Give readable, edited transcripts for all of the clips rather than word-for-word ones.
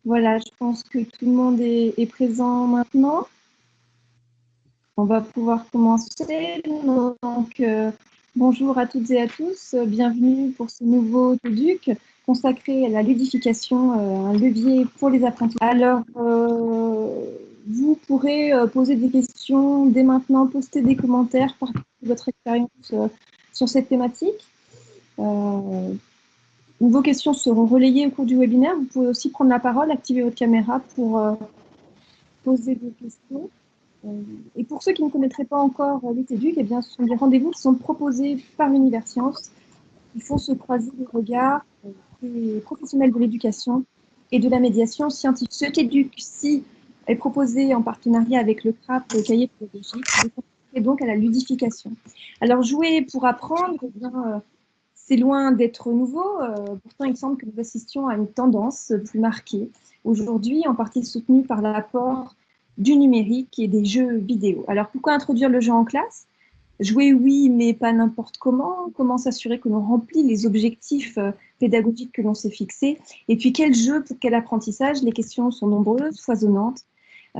Voilà, je pense que tout le monde est présent maintenant. On va pouvoir commencer. Donc, bonjour à toutes et à tous. Bienvenue pour ce nouveau TEDUC consacré à la ludification, un levier pour les apprentis. Alors, vous pourrez poser des questions dès maintenant, poster des commentaires, partager votre expérience sur cette thématique. Vos questions seront relayées au cours du webinaire. Vous pouvez aussi prendre la parole, activer votre caméra pour poser vos questions. Et pour ceux qui ne connaîtraient pas encore les TEDUC, eh bien, ce sont des rendez-vous qui sont proposés par Universcience. Ils font se croiser les regards des professionnels de l'éducation et de la médiation scientifique. Ce TEDUC-ci est proposé en partenariat avec le CRAP, le cahier pédagogique, et donc à la ludification. Alors, jouer pour apprendre, eh bien, c'est loin d'être nouveau. Pourtant, il semble que nous assistions à une tendance plus marquée aujourd'hui, en partie soutenue par l'apport du numérique et des jeux vidéo. Alors, pourquoi introduire le jeu en classe? Jouer, oui, mais pas n'importe comment. Comment s'assurer que l'on remplit les objectifs pédagogiques que l'on s'est fixés? Et puis, quel jeu pour quel apprentissage? Les questions sont nombreuses, foisonnantes.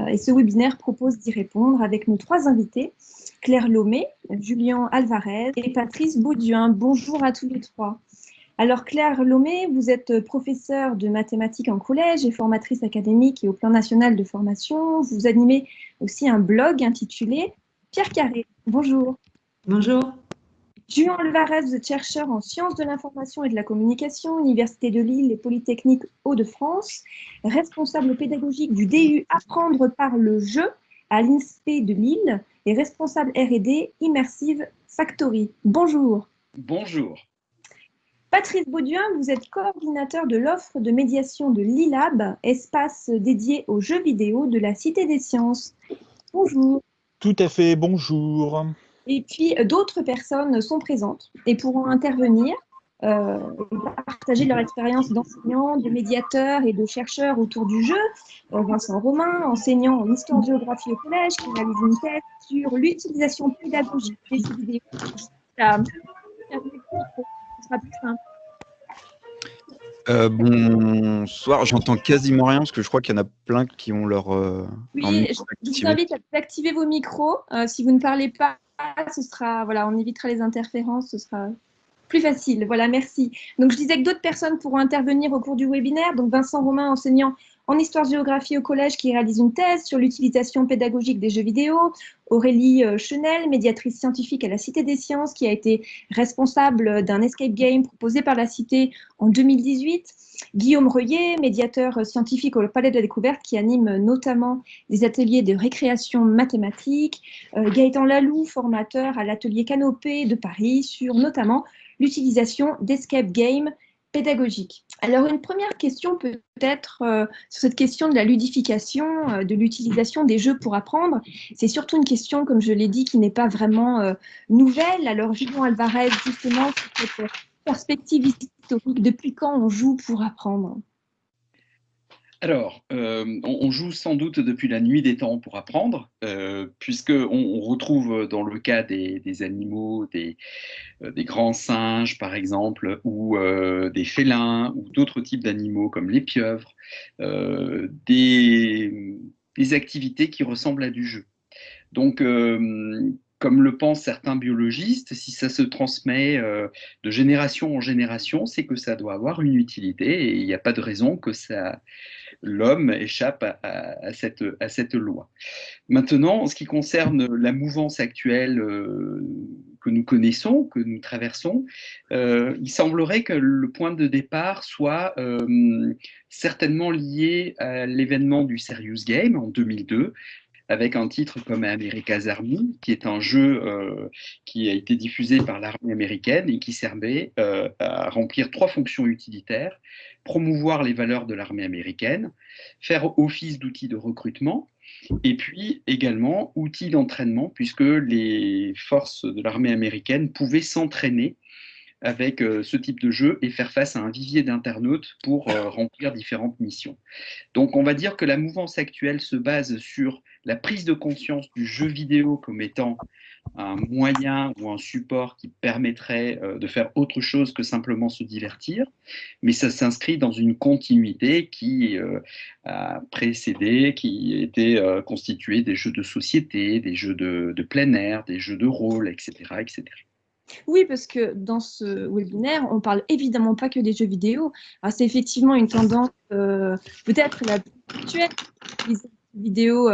Et ce webinaire propose d'y répondre avec nos trois invités, Claire Lomé, Julien Alvarez et Patrice Bauduin. Bonjour à tous les trois. Alors Claire Lomé, vous êtes professeure de mathématiques en collège et formatrice académique et au plan national de formation. Vous animez aussi un blog intitulé Pierre Carré. Bonjour. Bonjour. Julien Alvarez, vous êtes chercheur en sciences de l'information et de la communication, Université de Lille et Polytechnique Hauts-de-France, responsable pédagogique du DU Apprendre par le jeu à l'INSPE de Lille et responsable R&D Immersive Factory. Bonjour. Bonjour. Patrice Bauduin, vous êtes coordinateur de l'offre de médiation de l'ILAB, espace dédié aux jeux vidéo de la Cité des Sciences. Bonjour. Tout à fait, bonjour. Et puis, d'autres personnes sont présentes et pourront intervenir, partager leur expérience d'enseignants, de médiateurs et de chercheurs autour du jeu. Vincent Romain, enseignant en histoire-géographie au collège, qui réalise une thèse sur l'utilisation pédagogique des jeux vidéo. Ce sera plus simple. Bonsoir, j'entends quasiment rien parce que je crois qu'il y en a plein qui ont leur. Oui, je vous invite à activer vos micros. Si vous ne parlez pas, ce sera, voilà, on évitera les interférences, ce sera plus facile. Voilà, merci. Donc, je disais que d'autres personnes pourront intervenir au cours du webinaire. Donc, Vincent Romain, enseignant en histoire-géographie au collège, qui réalise une thèse sur l'utilisation pédagogique des jeux vidéo. Aurélie Chenel, médiatrice scientifique à la Cité des Sciences, qui a été responsable d'un escape game proposé par la Cité en 2018. Guillaume Reuillet, médiateur scientifique au Palais de la Découverte, qui anime notamment des ateliers de récréation mathématique. Gaëtan Lalou, formateur à l'atelier Canopée de Paris, sur notamment l'utilisation d'escape game pédagogique. Alors, une première question peut-être sur cette question de la ludification, de l'utilisation des jeux pour apprendre. C'est surtout une question, comme je l'ai dit, qui n'est pas vraiment nouvelle. Alors, Julien Alvarez, justement, sur cette perspective historique, depuis quand on joue pour apprendre? Alors, on joue sans doute depuis la nuit des temps pour apprendre, puisqu'on retrouve dans le cas des animaux, des grands singes par exemple, ou des félins, ou d'autres types d'animaux comme les pieuvres, des activités qui ressemblent à du jeu. Donc, comme le pensent certains biologistes, si ça se transmet de génération en génération, c'est que ça doit avoir une utilité et il n'y a pas de raison que l'homme échappe à cette loi. Maintenant, en ce qui concerne la mouvance actuelle que nous connaissons, que nous traversons, il semblerait que le point de départ soit certainement lié à l'événement du Serious Game en 2002, avec un titre comme America's Army, qui est un jeu qui a été diffusé par l'armée américaine et qui servait à remplir trois fonctions utilitaires: promouvoir les valeurs de l'armée américaine, faire office d'outil de recrutement, et puis également outil d'entraînement, puisque les forces de l'armée américaine pouvaient s'entraîner avec ce type de jeu et faire face à un vivier d'internautes pour remplir différentes missions. Donc on va dire que la mouvance actuelle se base sur la prise de conscience du jeu vidéo comme étant un moyen ou un support qui permettrait de faire autre chose que simplement se divertir, mais ça s'inscrit dans une continuité qui a précédé, qui était constituée des jeux de société, des jeux de plein air, des jeux de rôle, etc., etc. Oui, parce que dans ce webinaire, on parle évidemment pas que des jeux vidéo. Alors, c'est effectivement une tendance peut-être la plus actuelle, les jeux vidéo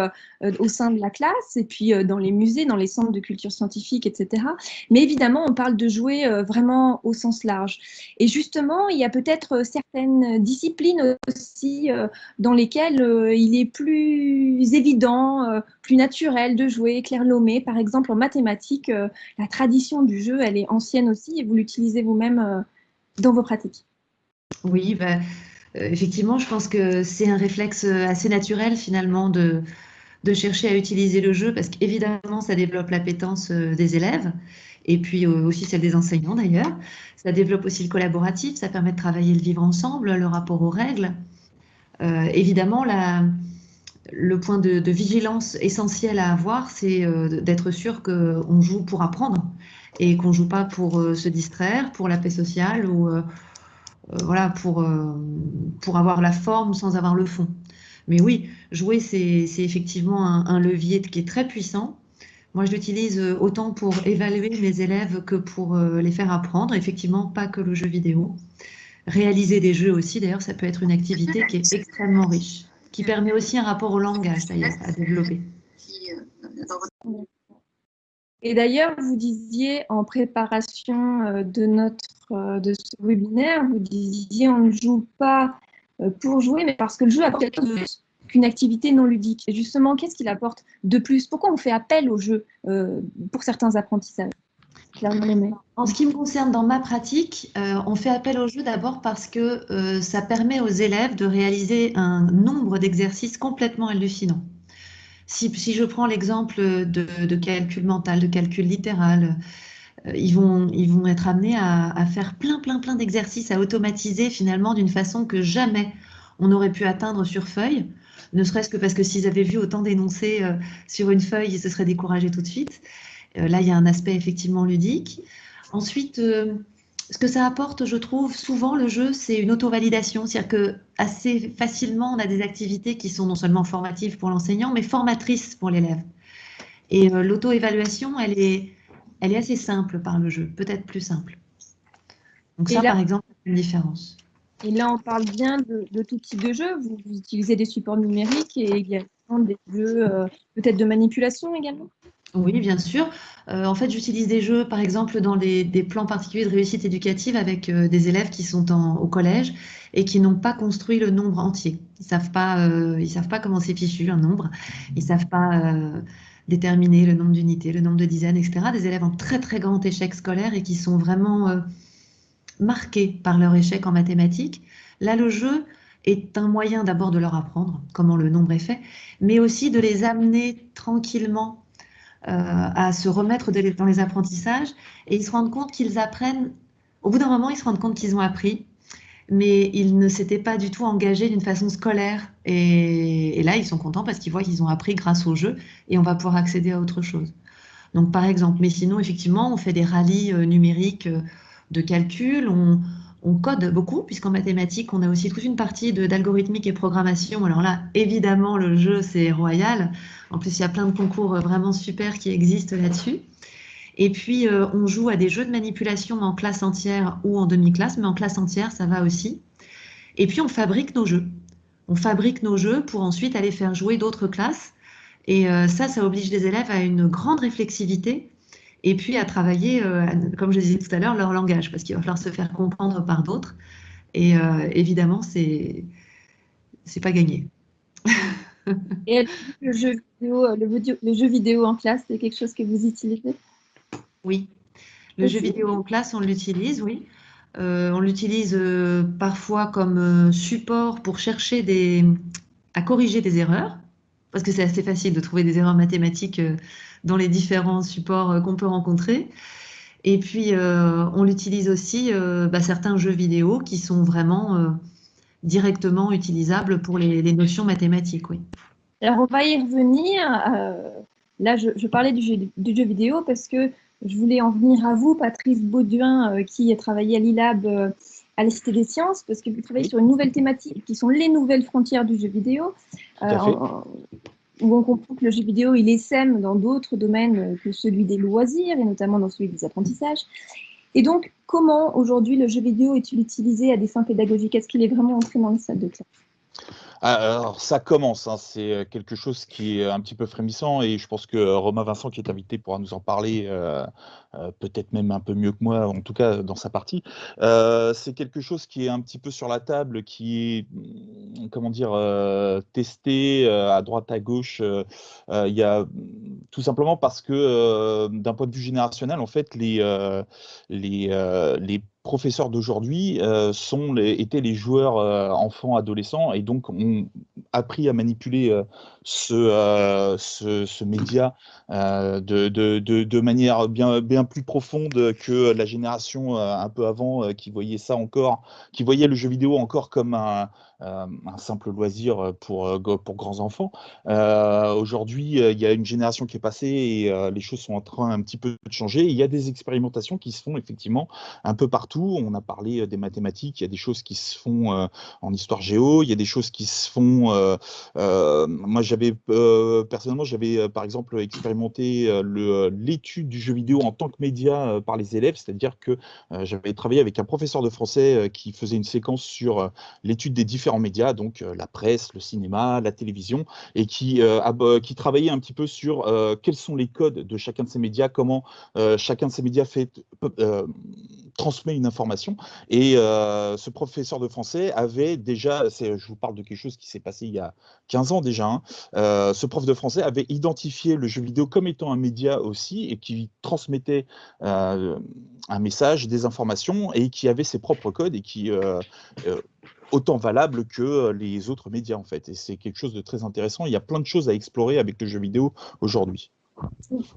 au sein de la classe et puis dans les musées, dans les centres de culture scientifique, etc. Mais évidemment, on parle de jouer vraiment au sens large. Et justement, il y a peut-être certaines disciplines aussi dans lesquelles il est plus évident, plus naturel de jouer, Claire Lomé, par exemple en mathématiques. La tradition du jeu, elle est ancienne aussi et vous l'utilisez vous-même dans vos pratiques. Oui, bah, effectivement, je pense que c'est un réflexe assez naturel finalement de chercher à utiliser le jeu parce qu'évidemment, ça développe l'appétence des élèves et puis aussi celle des enseignants d'ailleurs. Ça développe aussi le collaboratif, ça permet de travailler le vivre ensemble, le rapport aux règles. Évidemment, le point de vigilance essentiel à avoir, c'est d'être sûr qu'on joue pour apprendre et qu'on joue pas pour se distraire, pour la paix sociale ou voilà, pour avoir la forme sans avoir le fond. Mais oui, jouer, c'est effectivement un levier qui est très puissant. Moi, je l'utilise autant pour évaluer mes élèves que pour les faire apprendre. Effectivement, pas que le jeu vidéo. Réaliser des jeux aussi, d'ailleurs, ça peut être une activité qui est extrêmement riche, qui permet aussi un rapport au langage, d'ailleurs, à développer. Et d'ailleurs, vous disiez en préparation de ce webinaire, vous disiez on ne joue pas pour jouer, mais parce que le jeu apporte quelque chose qu'une activité non ludique. Et justement, qu'est-ce qu'il apporte de plus? Pourquoi on fait appel au jeu pour certains apprentissages? En ce qui me concerne, dans ma pratique, on fait appel au jeu d'abord parce que ça permet aux élèves de réaliser un nombre d'exercices complètement hallucinant. Si je prends l'exemple de calcul mental, de calcul littéral, ils vont être amenés à faire plein d'exercices à automatiser finalement d'une façon que jamais on n'aurait pu atteindre sur feuille, ne serait-ce que parce que s'ils avaient vu autant d'énoncés sur une feuille, ils se seraient découragés tout de suite. Là, il y a un aspect effectivement ludique. Ensuite, ce que ça apporte, je trouve, souvent le jeu, c'est une auto-validation. C'est-à-dire que assez facilement, on a des activités qui sont non seulement formatives pour l'enseignant, mais formatrices pour l'élève. Et l'auto-évaluation, elle est assez simple par le jeu, peut-être plus simple. Donc ça, par exemple, c'est une différence. Et là, on parle bien de tout type de jeu. Vous utilisez des supports numériques et également des jeux peut-être de manipulation également? Oui, bien sûr. En fait, j'utilise des jeux, par exemple, dans des plans particuliers de réussite éducative avec des élèves qui sont au collège et qui n'ont pas construit le nombre entier. Ils savent pas comment c'est fichu un nombre. Ils savent pas déterminer le nombre d'unités, le nombre de dizaines, etc. Des élèves en très grand échec scolaire et qui sont vraiment marqués par leur échec en mathématiques. Là, le jeu est un moyen d'abord de leur apprendre comment le nombre est fait, mais aussi de les amener tranquillement à se remettre dans les apprentissages et ils se rendent compte qu'ils apprennent. Au bout d'un moment, ils se rendent compte qu'ils ont appris, mais ils ne s'étaient pas du tout engagés d'une façon scolaire. Et là, ils sont contents parce qu'ils voient qu'ils ont appris grâce au jeu et on va pouvoir accéder à autre chose. Donc, par exemple, mais sinon, effectivement, on fait des rallyes numériques de calcul, on code beaucoup, puisqu'en mathématiques, on a aussi toute une partie d'algorithmique et programmation. Alors là, évidemment, le jeu, c'est royal. En plus, il y a plein de concours vraiment super qui existent là-dessus. Et puis, on joue à des jeux de manipulation en classe entière ou en demi-classe, mais en classe entière, ça va aussi. Et puis, on fabrique nos jeux. On fabrique nos jeux pour ensuite aller faire jouer d'autres classes. Et ça oblige les élèves à une grande réflexivité et puis à travailler, comme je disais tout à l'heure, leur langage, parce qu'il va falloir se faire comprendre par d'autres. Et évidemment, c'est pas gagné. Et le jeu vidéo en classe, c'est quelque chose que vous utilisez? Oui, le jeu vidéo en classe, on l'utilise, oui. On l'utilise parfois comme support pour chercher à corriger des erreurs, parce que c'est assez facile de trouver des erreurs mathématiques dans les différents supports qu'on peut rencontrer. Et puis, on l'utilise aussi, certains jeux vidéo qui sont vraiment directement utilisables pour les notions mathématiques, oui. Alors, on va y revenir. Là, je parlais du jeu vidéo parce que je voulais en venir à vous, Patrice Bauduin, qui a travaillé à l'ILAB à la Cité des Sciences, parce que vous travaillez Oui. sur une nouvelle thématique qui sont les nouvelles frontières du jeu vidéo, Tout à fait. où on comprend que le jeu vidéo, il essaime dans d'autres domaines que celui des loisirs, et notamment dans celui des apprentissages. Et donc, comment aujourd'hui le jeu vidéo est-il utilisé à des fins pédagogiques? Est-ce qu'il est vraiment entré dans les salles de classe? Alors, ça commence, hein, c'est quelque chose qui est un petit peu frémissant et je pense que Romain Vincent, qui est invité, pourra nous en parler, peut-être même un peu mieux que moi, en tout cas dans sa partie. C'est quelque chose qui est un petit peu sur la table, qui est, comment dire, testé à droite, à gauche. Il y a tout simplement parce que, d'un point de vue générationnel, en fait, les professeurs d'aujourd'hui étaient les joueurs enfants, adolescents, et donc ont appris à manipuler ce média de manière bien plus profonde que la génération un peu avant qui voyait ça encore, qui voyait le jeu vidéo encore comme un simple loisir pour grands enfants. Aujourd'hui, il y a une génération qui est passée et les choses sont en train un petit peu de changer. Il y a des expérimentations qui se font effectivement un peu partout. On a parlé des mathématiques, il y a des choses qui se font en histoire géo, il y a des choses qui se font. Moi, personnellement, j'avais par exemple expérimenté l'étude du jeu vidéo en tant que média par les élèves, c'est-à-dire que j'avais travaillé avec un professeur de français qui faisait une séquence sur l'étude des différents médias, donc la presse, le cinéma, la télévision, et qui travaillait un petit peu sur quels sont les codes de chacun de ces médias, comment chacun de ces médias transmet une information. Et ce professeur de français avait déjà, je vous parle de quelque chose qui s'est passé il y a 15 ans déjà, hein, ce prof de français avait identifié le jeu vidéo comme étant un média aussi et qui transmettait un message, des informations et qui avait ses propres codes et qui autant valable que les autres médias en fait. Et c'est quelque chose de très intéressant. Il y a plein de choses à explorer avec le jeu vidéo aujourd'hui.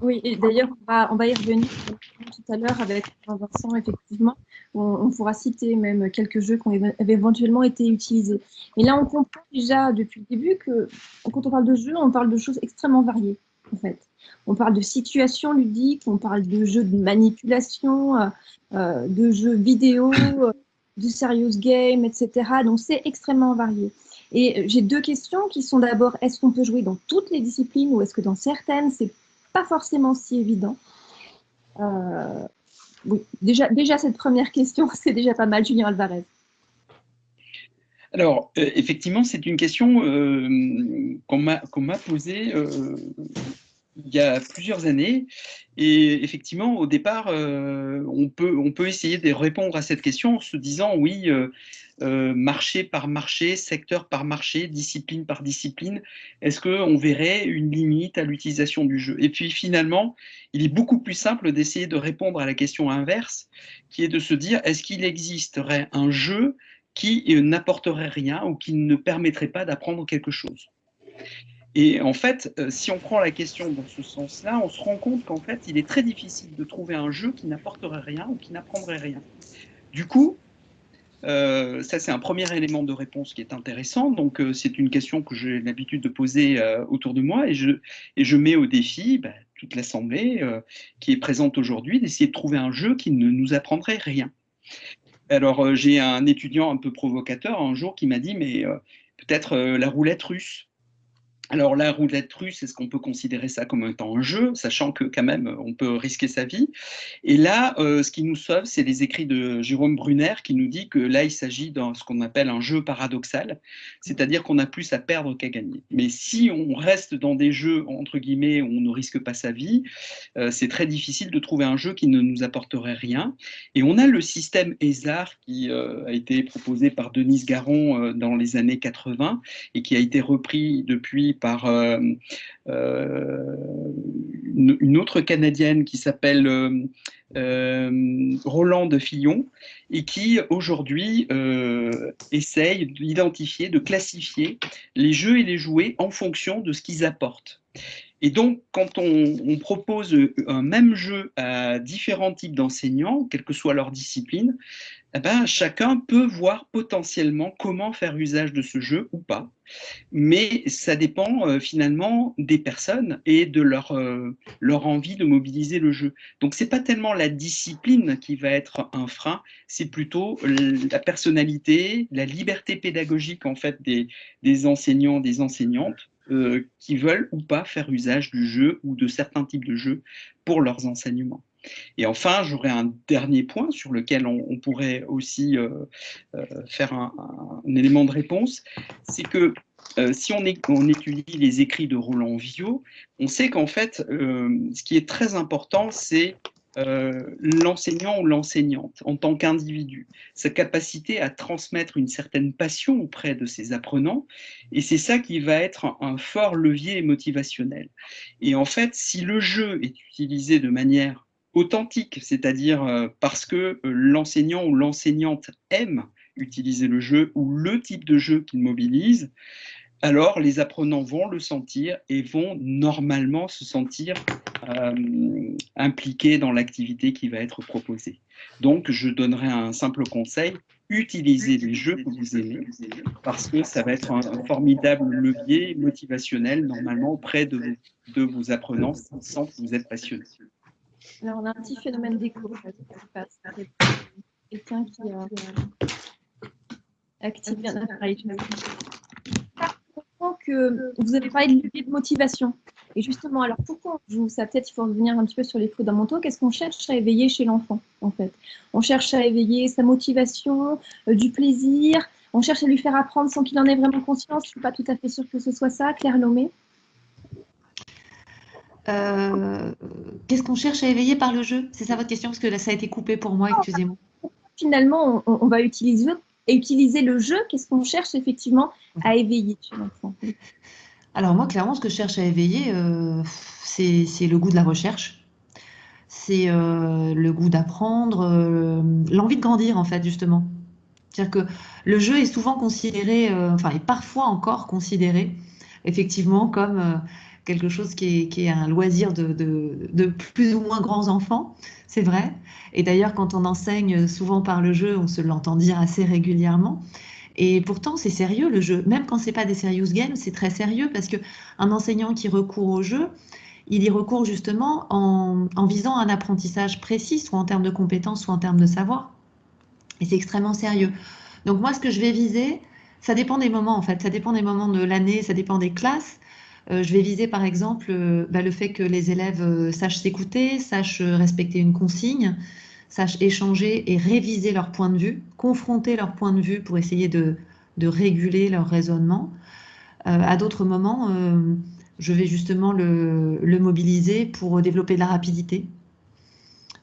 Oui, et d'ailleurs, on va y revenir tout à l'heure avec Vincent, effectivement. On pourra citer même quelques jeux qui avaient éventuellement été utilisés. Mais là, on comprend déjà depuis le début que quand on parle de jeux, on parle de choses extrêmement variées, en fait. On parle de situations ludiques, on parle de jeux de manipulation, de jeux vidéo, de serious game, etc. Donc, c'est extrêmement varié. Et j'ai deux questions qui sont d'abord, est-ce qu'on peut jouer dans toutes les disciplines ou est-ce que dans certaines, c'est pas forcément si évident. Oui, déjà cette première question, c'est déjà pas mal, Julien Alvarez. Alors, effectivement, c'est une question qu'on m'a posée il y a plusieurs années. Et effectivement, au départ, on peut essayer de répondre à cette question en se disant, oui, marché par marché, secteur par marché, discipline par discipline, est-ce qu'on verrait une limite à l'utilisation du jeu? Et puis finalement, il est beaucoup plus simple d'essayer de répondre à la question inverse, qui est de se dire, est-ce qu'il existerait un jeu qui n'apporterait rien ou qui ne permettrait pas d'apprendre quelque chose? Et en fait, si on prend la question dans ce sens-là, on se rend compte qu'en fait, il est très difficile de trouver un jeu qui n'apporterait rien ou qui n'apprendrait rien. Du coup, ça c'est un premier élément de réponse qui est intéressant. Donc c'est une question que j'ai l'habitude de poser autour de moi et je mets au défi toute l'assemblée qui est présente aujourd'hui d'essayer de trouver un jeu qui ne nous apprendrait rien. Alors j'ai un étudiant un peu provocateur un jour qui m'a dit mais peut-être la roulette russe. Alors la roulette russe, est-ce qu'on peut considérer ça comme étant un jeu, sachant que quand même on peut risquer sa vie? Et là, ce qui nous sauve, c'est les écrits de Jérôme Brunner qui nous dit que là, il s'agit de ce qu'on appelle un jeu paradoxal, c'est-à-dire qu'on a plus à perdre qu'à gagner. Mais si on reste dans des jeux, entre guillemets, où on ne risque pas sa vie, c'est très difficile de trouver un jeu qui ne nous apporterait rien. Et on a le système ESAR qui a été proposé par Denise Garon dans les années 80 et qui a été repris depuis par une autre Canadienne qui s'appelle Roland de Fillon et qui aujourd'hui essaye d'identifier, de classifier les jeux et les jouets en fonction de ce qu'ils apportent. Et donc, quand on propose un même jeu à différents types d'enseignants, quelle que soit leur discipline, eh ben, chacun peut voir potentiellement comment faire usage de ce jeu ou pas. Mais ça dépend finalement des personnes et de leur envie de mobiliser le jeu. Donc, ce n'est pas tellement la discipline qui va être un frein, c'est plutôt la personnalité, la liberté pédagogique en fait, des enseignants, des enseignantes qui veulent ou pas faire usage du jeu ou de certains types de jeux pour leurs enseignements. Et enfin, j'aurais un dernier point sur lequel on pourrait aussi faire un élément de réponse, c'est que si on étudie les écrits de Roland Viot, on sait qu'en fait, ce qui est très important, c'est l'enseignant ou l'enseignante en tant qu'individu, sa capacité à transmettre une certaine passion auprès de ses apprenants, et c'est ça qui va être un fort levier motivationnel. Et en fait, si le jeu est utilisé de manière authentique, c'est-à-dire parce que l'enseignant ou l'enseignante aime utiliser le jeu ou le type de jeu qu'il mobilise, alors les apprenants vont le sentir et vont normalement se sentir impliqués dans l'activité qui va être proposée. Donc, je donnerai un simple conseil, utilisez les jeux que vous aimez, parce que ça va être un formidable levier motivationnel normalement auprès de vos apprenants qui sentent que vous êtes passionné. Alors, on a un petit phénomène d'écho qui passe. Quelqu'un qui a activé un appareil. Que vous avez parlé de levier de motivation. Et justement, alors pourquoi ça peut-être il faut revenir un petit peu sur les fondamentaux. Qu'est-ce qu'on cherche à éveiller chez l'enfant en fait? On cherche à éveiller sa motivation, du plaisir. On cherche à lui faire apprendre sans qu'il en ait vraiment conscience. Je ne suis pas tout à fait sûre que ce soit ça, Claire Lomé. Qu'est-ce qu'on cherche à éveiller par le jeu? C'est ça votre question? Parce que là, ça a été coupé pour moi, excusez-moi. Finalement, on va utiliser le jeu. Qu'est-ce qu'on cherche effectivement à éveiller chez l'enfant? Alors moi, clairement, ce que je cherche à éveiller, c'est le goût de la recherche. C'est le goût d'apprendre, l'envie de grandir, en fait, justement. C'est-à-dire que le jeu est souvent considéré, enfin, est parfois encore considéré, effectivement, comme quelque chose qui est un loisir de plus ou moins grands enfants, c'est vrai. Et d'ailleurs, quand on enseigne souvent par le jeu, on se l'entend dire assez régulièrement. Et pourtant, c'est sérieux le jeu. Même quand c'est pas des serious games, c'est très sérieux parce que un enseignant qui recourt au jeu, il y recourt justement en visant un apprentissage précis, soit en termes de compétences, soit en termes de savoir. Et c'est extrêmement sérieux. Donc moi, ce que je vais viser, ça dépend des moments en fait. Ça dépend des moments de l'année, ça dépend des classes. Je vais viser par exemple le fait que les élèves sachent s'écouter, sachent respecter une consigne, sachent échanger et réviser leur point de vue, confronter leur point de vue pour essayer de réguler leur raisonnement. À d'autres moments, je vais justement le mobiliser pour développer de la rapidité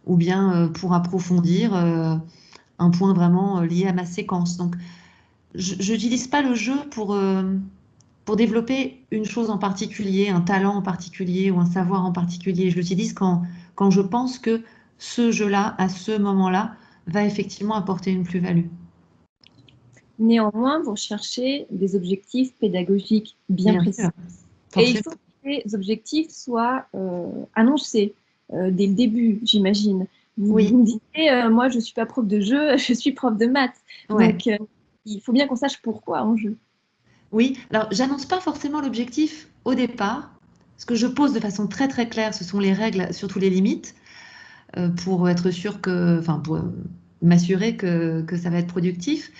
ou bien pour approfondir un point vraiment lié à ma séquence. Donc, je n'utilise pas le jeu pour développer une chose en particulier, un talent en particulier ou un savoir en particulier. Je l'utilise quand je pense que ce jeu-là, à ce moment-là, va effectivement apporter une plus-value. Néanmoins, vous recherchez des objectifs pédagogiques bien précis. Et il faut que les objectifs soient annoncés dès le début, j'imagine. Vous me dites, moi, je ne suis pas prof de jeu, je suis prof de maths. Ouais. Donc, il faut bien qu'on sache pourquoi en jeu. Oui, alors j'annonce pas forcément l'objectif au départ. Ce que je pose de façon très très claire, ce sont les règles, surtout les limites, pour être sûr que, enfin, pour m'assurer que ça va être productif.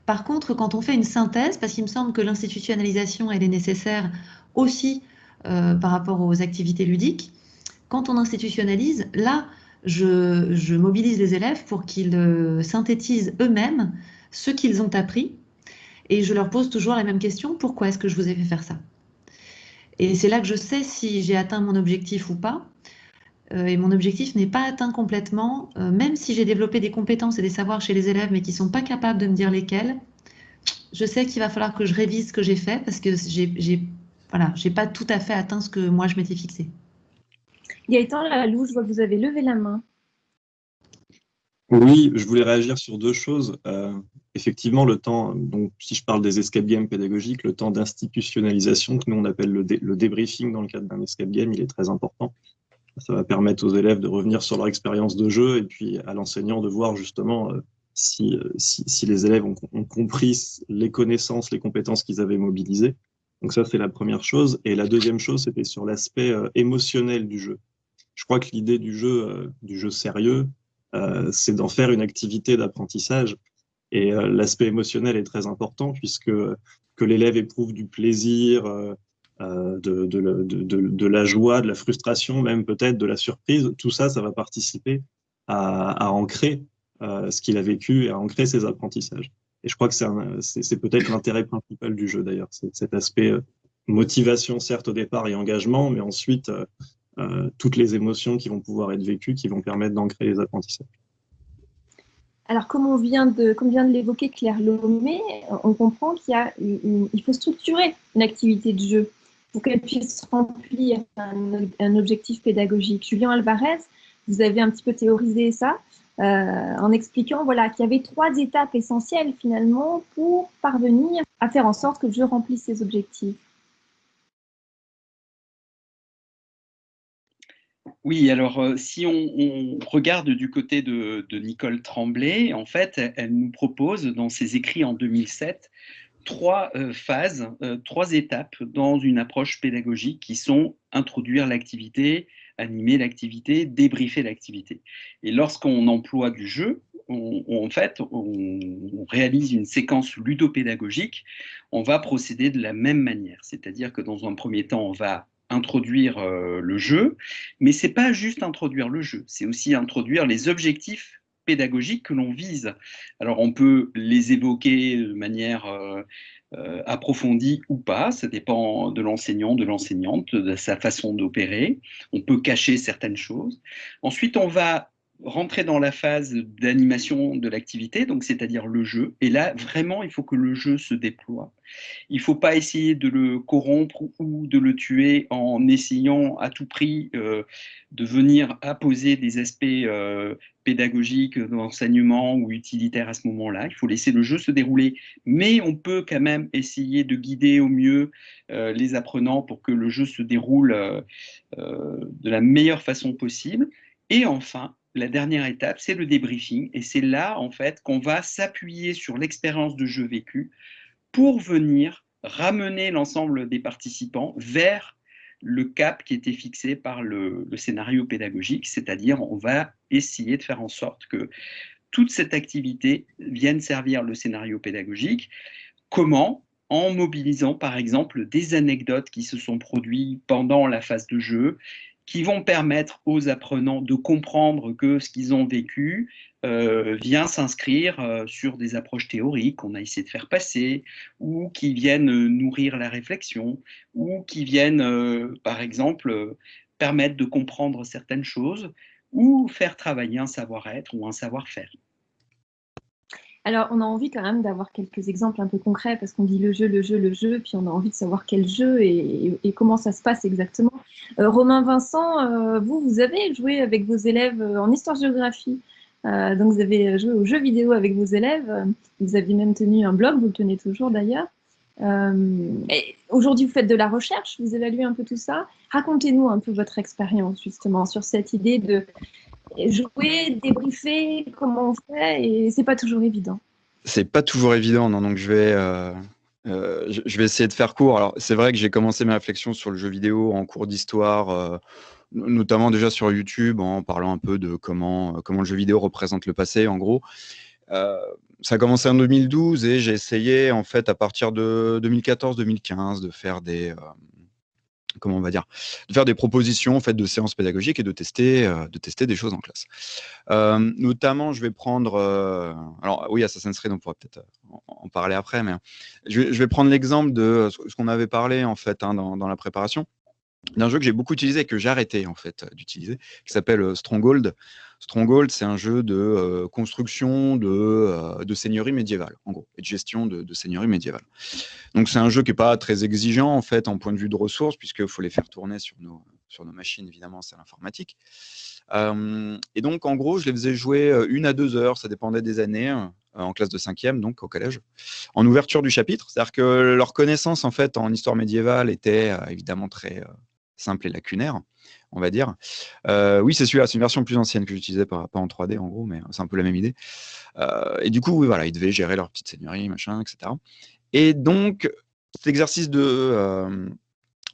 Par contre, quand on fait une synthèse, parce qu'il me semble que l'institutionnalisation, elle est nécessaire aussi par rapport aux activités ludiques, quand on institutionnalise, là, je mobilise les élèves pour qu'ils synthétisent eux-mêmes ce qu'ils ont appris. Et je leur pose toujours la même question, pourquoi est-ce que je vous ai fait faire ça? Et c'est là que je sais si j'ai atteint mon objectif ou pas. Et mon objectif n'est pas atteint complètement, même si j'ai développé des compétences et des savoirs chez les élèves, mais qui ne sont pas capables de me dire lesquels. Je sais qu'il va falloir que je révise ce que j'ai fait parce que j'ai pas tout à fait atteint ce que moi je m'étais fixé. Gaëtan Lalou, je vois que vous avez levé la main. Oui, je voulais réagir sur deux choses. effectivement, le temps, donc si je parle des escape games pédagogiques, le temps d'institutionnalisation, que nous on appelle le débriefing dans le cadre d'un escape game, il est très important. Ça va permettre aux élèves de revenir sur leur expérience de jeu et puis à l'enseignant de voir justement si les élèves ont compris les connaissances, les compétences qu'ils avaient mobilisées. Donc ça, c'est la première chose. Et la deuxième chose, c'était sur l'aspect émotionnel du jeu. Je crois que l'idée du jeu sérieux, c'est d'en faire une activité d'apprentissage. Et l'aspect émotionnel est très important puisque que l'élève éprouve du plaisir, de la joie, de la frustration, même peut-être de la surprise, tout ça, ça va participer à ancrer ce qu'il a vécu et à ancrer ses apprentissages. Et je crois que c'est peut-être l'intérêt principal du jeu d'ailleurs, c'est cet aspect motivation certes au départ et engagement, mais ensuite toutes les émotions qui vont pouvoir être vécues, qui vont permettre d'ancrer les apprentissages. Alors, comme vient de l'évoquer Claire Lomé, on comprend il faut structurer une activité de jeu pour qu'elle puisse remplir un objectif pédagogique. Julien Alvarez, vous avez un petit peu théorisé ça en expliquant voilà, qu'il y avait 3 étapes essentielles finalement pour parvenir à faire en sorte que le jeu remplisse ses objectifs. Oui, alors si on regarde du côté de Nicole Tremblay, en fait, elle nous propose dans ses écrits en 2007 3 phases, 3 étapes dans une approche pédagogique qui sont introduire l'activité, animer l'activité, débriefer l'activité. Et lorsqu'on emploie du jeu, en fait, on réalise une séquence ludopédagogique, on va procéder de la même manière. C'est-à-dire que dans un premier temps, on va introduire le jeu, mais ce n'est pas juste introduire le jeu, c'est aussi introduire les objectifs pédagogiques que l'on vise. Alors on peut les évoquer de manière approfondie ou pas, ça dépend de l'enseignant, de l'enseignante, de sa façon d'opérer. On peut cacher certaines choses. Ensuite, on va rentrer dans la phase d'animation de l'activité, donc c'est-à-dire le jeu. Et là, vraiment, il faut que le jeu se déploie. Il ne faut pas essayer de le corrompre ou de le tuer en essayant à tout prix de venir apposer des aspects pédagogiques, d'enseignement ou utilitaires à ce moment-là. Il faut laisser le jeu se dérouler, mais on peut quand même essayer de guider au mieux les apprenants pour que le jeu se déroule de la meilleure façon possible. Et enfin, la dernière étape, c'est le débriefing. Et c'est là, en fait, qu'on va s'appuyer sur l'expérience de jeu vécue pour venir ramener l'ensemble des participants vers le cap qui était fixé par le scénario pédagogique, c'est-à-dire on va essayer de faire en sorte que toute cette activité vienne servir le scénario pédagogique. Comment ? En mobilisant par exemple des anecdotes qui se sont produites pendant la phase de jeu, qui vont permettre aux apprenants de comprendre que ce qu'ils ont vécu vient s'inscrire sur des approches théoriques qu'on a essayé de faire passer, ou qui viennent nourrir la réflexion, ou qui viennent, par exemple, permettre de comprendre certaines choses, ou faire travailler un savoir-être ou un savoir-faire. Alors, on a envie quand même d'avoir quelques exemples un peu concrets parce qu'on dit le jeu, puis on a envie de savoir quel jeu et comment ça se passe exactement. Romain Vincent, vous avez joué avec vos élèves en histoire-géographie. Donc, vous avez joué aux jeux vidéo avec vos élèves. Vous aviez même tenu un blog, vous le tenez toujours d'ailleurs. Aujourd'hui, vous faites de la recherche, vous évaluez un peu tout ça. Racontez-nous un peu votre expérience justement sur cette idée de jouer, débriefer, comment on fait, et c'est pas toujours évident. C'est pas toujours évident, non, donc je vais essayer de faire court. Alors, c'est vrai que j'ai commencé ma réflexion sur le jeu vidéo en cours d'histoire, notamment déjà sur YouTube, en parlant un peu de comment le jeu vidéo représente le passé, en gros. Ça a commencé en 2012 et j'ai essayé, en fait, à partir de 2014-2015, de faire des propositions en fait, de séances pédagogiques et de tester des choses en classe. Notamment, je vais prendre... alors oui, Assassin's Creed, on pourra peut-être en parler après, mais je vais prendre l'exemple de ce qu'on avait parlé en fait, dans la préparation, d'un jeu que j'ai beaucoup utilisé et que j'ai arrêté en fait, d'utiliser, qui s'appelle Stronghold. Stronghold, c'est un jeu de construction de seigneurie médiévale, en gros, et de gestion de seigneurie médiévale. Donc c'est un jeu qui n'est pas très exigeant en fait en point de vue de ressources, puisqu'il faut les faire tourner sur nos machines, évidemment, c'est l'informatique. Et donc en gros, je les faisais jouer 1 à 2 heures, ça dépendait des années, en classe de 5e, donc au collège, en ouverture du chapitre. C'est-à-dire que leur connaissance en fait en histoire médiévale était évidemment très simple et lacunaire, on va dire. Oui, c'est celui-là, c'est une version plus ancienne que j'utilisais, pas en 3D en gros, mais c'est un peu la même idée. Et du coup, oui, voilà, ils devaient gérer leur petite seigneurie, machin, etc. Et donc, cet exercice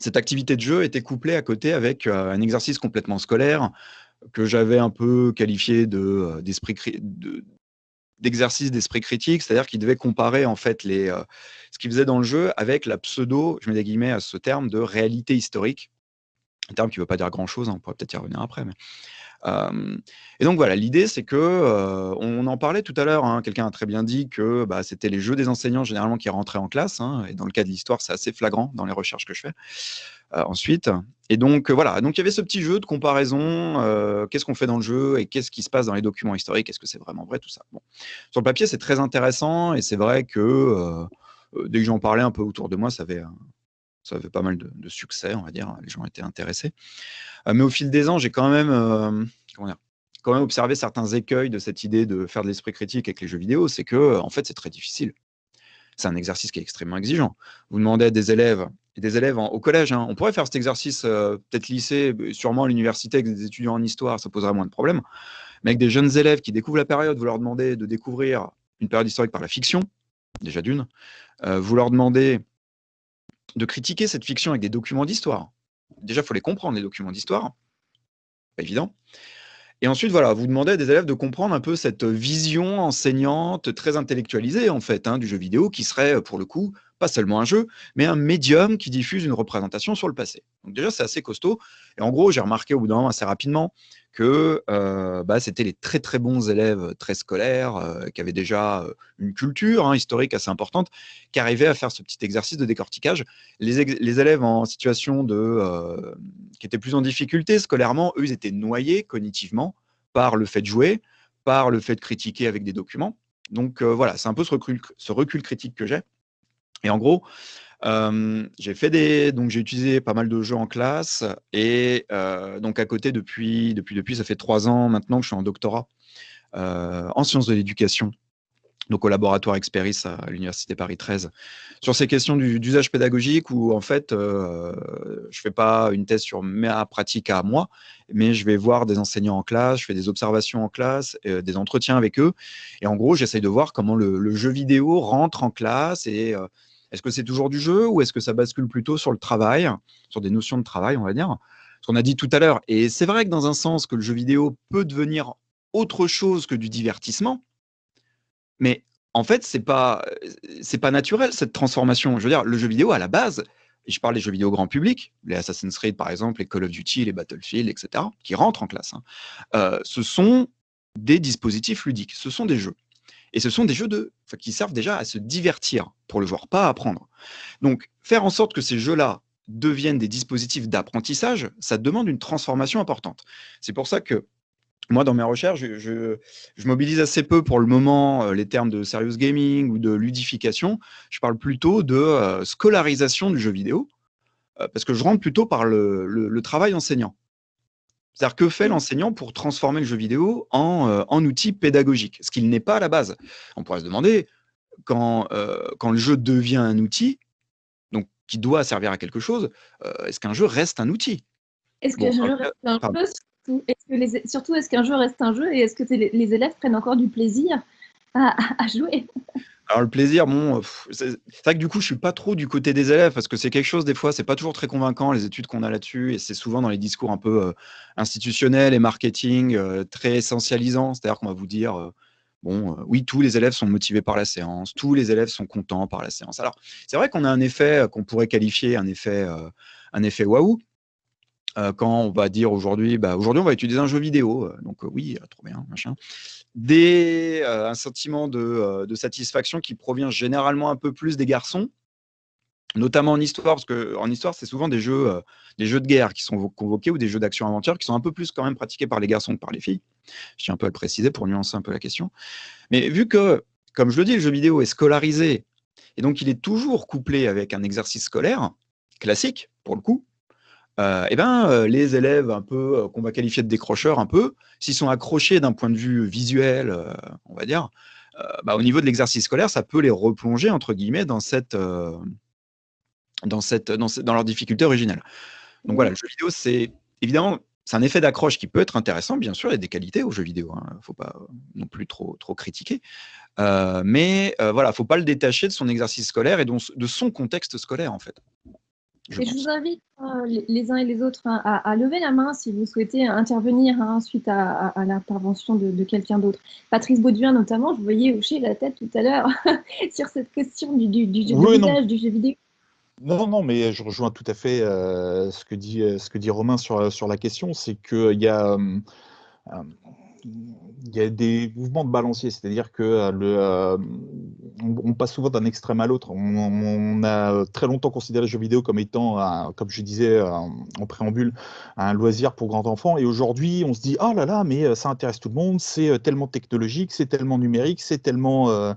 cette activité de jeu était couplée à côté avec un exercice complètement scolaire que j'avais un peu qualifié d'exercice d'esprit critique, c'est-à-dire qu'il devait comparer en fait ce qu'il faisait dans le jeu avec la pseudo, je mets des guillemets à ce terme, de réalité historique. Un terme qui ne veut pas dire grand-chose, on pourrait peut-être y revenir après. Et donc voilà, l'idée c'est que, on en parlait tout à l'heure, hein, quelqu'un a très bien dit que c'était les jeux des enseignants généralement qui rentraient en classe, hein, et dans le cas de l'histoire c'est assez flagrant dans les recherches que je fais ensuite. Et donc voilà, donc il y avait ce petit jeu de comparaison, qu'est-ce qu'on fait dans le jeu et qu'est-ce qui se passe dans les documents historiques, est-ce que c'est vraiment vrai, tout ça. Bon. Sur le papier c'est très intéressant et c'est vrai que dès que j'en parlais un peu autour de moi, ça avait pas mal de succès, on va dire, les gens étaient intéressés. Mais au fil des ans, j'ai quand même observé certains écueils de cette idée de faire de l'esprit critique avec les jeux vidéo, c'est que en fait, c'est très difficile. C'est un exercice qui est extrêmement exigeant. Vous demandez à des élèves, au collège, hein, on pourrait faire cet exercice, peut-être lycée, sûrement à l'université avec des étudiants en histoire, ça poserait moins de problèmes. Mais avec des jeunes élèves qui découvrent la période, vous leur demandez de découvrir une période historique par la fiction, déjà d'une. Vous leur demandez de critiquer cette fiction avec des documents d'histoire. Déjà, il faut les comprendre, les documents d'histoire. Pas évident. Et ensuite, voilà, vous demandez à des élèves de comprendre un peu cette vision enseignante très intellectualisée, en fait, hein, du jeu vidéo, qui serait, pour le coup, pas seulement un jeu, mais un médium qui diffuse une représentation sur le passé. Donc déjà, c'est assez costaud. Et en gros, j'ai remarqué au bout d'un moment, assez rapidement, que c'était les très très bons élèves très scolaires, qui avaient déjà une culture historique assez importante, qui arrivaient à faire ce petit exercice de décortiquage. Les élèves en situation qui étaient plus en difficulté scolairement, eux, ils étaient noyés cognitivement par le fait de jouer, par le fait de critiquer avec des documents. Donc voilà, c'est un peu ce recul critique que j'ai. Et en gros, j'ai utilisé pas mal de jeux en classe et donc à côté depuis ça fait 3 ans maintenant que je suis en doctorat en sciences de l'éducation, donc au laboratoire Experis à l'université Paris 13, sur ces questions d'usage pédagogique où en fait je fais pas une thèse sur ma pratique à moi, mais je vais voir des enseignants en classe, je fais des observations en classe, des entretiens avec eux et en gros j'essaye de voir comment le jeu vidéo rentre en classe et est-ce que c'est toujours du jeu ou est-ce que ça bascule plutôt sur le travail, sur des notions de travail, on va dire, ce qu'on a dit tout à l'heure. Et c'est vrai que dans un sens que le jeu vidéo peut devenir autre chose que du divertissement, mais en fait, c'est pas naturel cette transformation. Je veux dire, le jeu vidéo à la base, et je parle des jeux vidéo grand public, les Assassin's Creed par exemple, les Call of Duty, les Battlefield, etc., qui rentrent en classe, hein, ce sont des dispositifs ludiques, ce sont des jeux. Et ce sont des jeux qui servent déjà à se divertir pour le joueur, pas à apprendre. Donc, faire en sorte que ces jeux-là deviennent des dispositifs d'apprentissage, ça demande une transformation importante. C'est pour ça que moi, dans mes recherches, je mobilise assez peu pour le moment les termes de serious gaming ou de ludification. Je parle plutôt de scolarisation du jeu vidéo, parce que je rentre plutôt par le travail enseignant. C'est-à-dire que fait l'enseignant pour transformer le jeu vidéo en outil pédagogique, ce qu'il n'est pas à la base. On pourrait se demander, quand le jeu devient un outil, donc qui doit servir à quelque chose, est-ce qu'un jeu reste un outil? Est-ce qu'un jeu reste un jeu? Surtout, est-ce qu'un jeu reste un jeu et est-ce que les élèves prennent encore du plaisir à jouer? Alors le plaisir, bon, c'est vrai que du coup, je suis pas trop du côté des élèves parce que c'est quelque chose, des fois, c'est pas toujours très convaincant les études qu'on a là-dessus et c'est souvent dans les discours un peu institutionnels et marketing très essentialisants. C'est-à-dire qu'on va vous dire, oui, tous les élèves sont motivés par la séance, tous les élèves sont contents par la séance. Alors, c'est vrai qu'on a un effet qu'on pourrait qualifier un effet waouh. Quand on va dire aujourd'hui, aujourd'hui on va utiliser un jeu vidéo, donc oui, trop bien, machin. Un sentiment de satisfaction qui provient généralement un peu plus des garçons, notamment en histoire, parce qu'en histoire, c'est souvent des jeux de guerre qui sont convoqués ou des jeux d'action-aventure qui sont un peu plus quand même pratiqués par les garçons que par les filles. Je tiens un peu à le préciser pour nuancer un peu la question. Mais vu que, comme je le dis, le jeu vidéo est scolarisé, et donc il est toujours couplé avec un exercice scolaire, classique pour le coup, les élèves un peu qu'on va qualifier de décrocheurs un peu, s'ils sont accrochés d'un point de vue visuel, on va dire, au niveau de l'exercice scolaire, ça peut les replonger, entre guillemets, dans leur difficulté originelle. Donc voilà, le jeu vidéo, c'est évidemment, c'est un effet d'accroche qui peut être intéressant, bien sûr, il y a des qualités au jeu vidéo, hein, faut pas non plus trop critiquer. Mais voilà, faut pas le détacher de son exercice scolaire et de son contexte scolaire, en fait. Je vous invite les uns et les autres à lever la main si vous souhaitez intervenir suite à l'intervention de quelqu'un d'autre. Patrice Baudouin, notamment, je vous voyais hocher la tête tout à l'heure sur cette question du visage du jeu vidéo. Non, mais je rejoins tout à fait ce que dit Romain sur la question, c'est qu'il y a des mouvements de balancier, c'est-à-dire que on passe souvent d'un extrême à l'autre. On a très longtemps considéré le jeu vidéo comme étant, comme je disais en préambule, un loisir pour grands enfants, et aujourd'hui on se dit ah là là, mais ça intéresse tout le monde, c'est tellement technologique, c'est tellement numérique, c'est tellement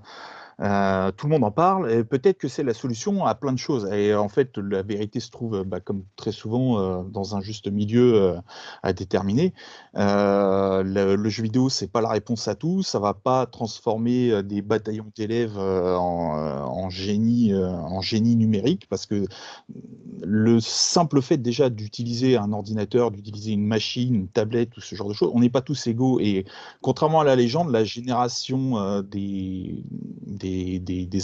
tout le monde en parle, et peut-être que c'est la solution à plein de choses. Et en fait, la vérité se trouve, comme très souvent, dans un juste milieu à déterminer. Le jeu vidéo, c'est pas la réponse à tout. Ça va pas transformer des bataillons d'élèves en génie numérique, parce que le simple fait déjà d'utiliser un ordinateur, d'utiliser une machine, une tablette ou ce genre de choses, on n'est pas tous égaux. Et contrairement à la légende, la génération des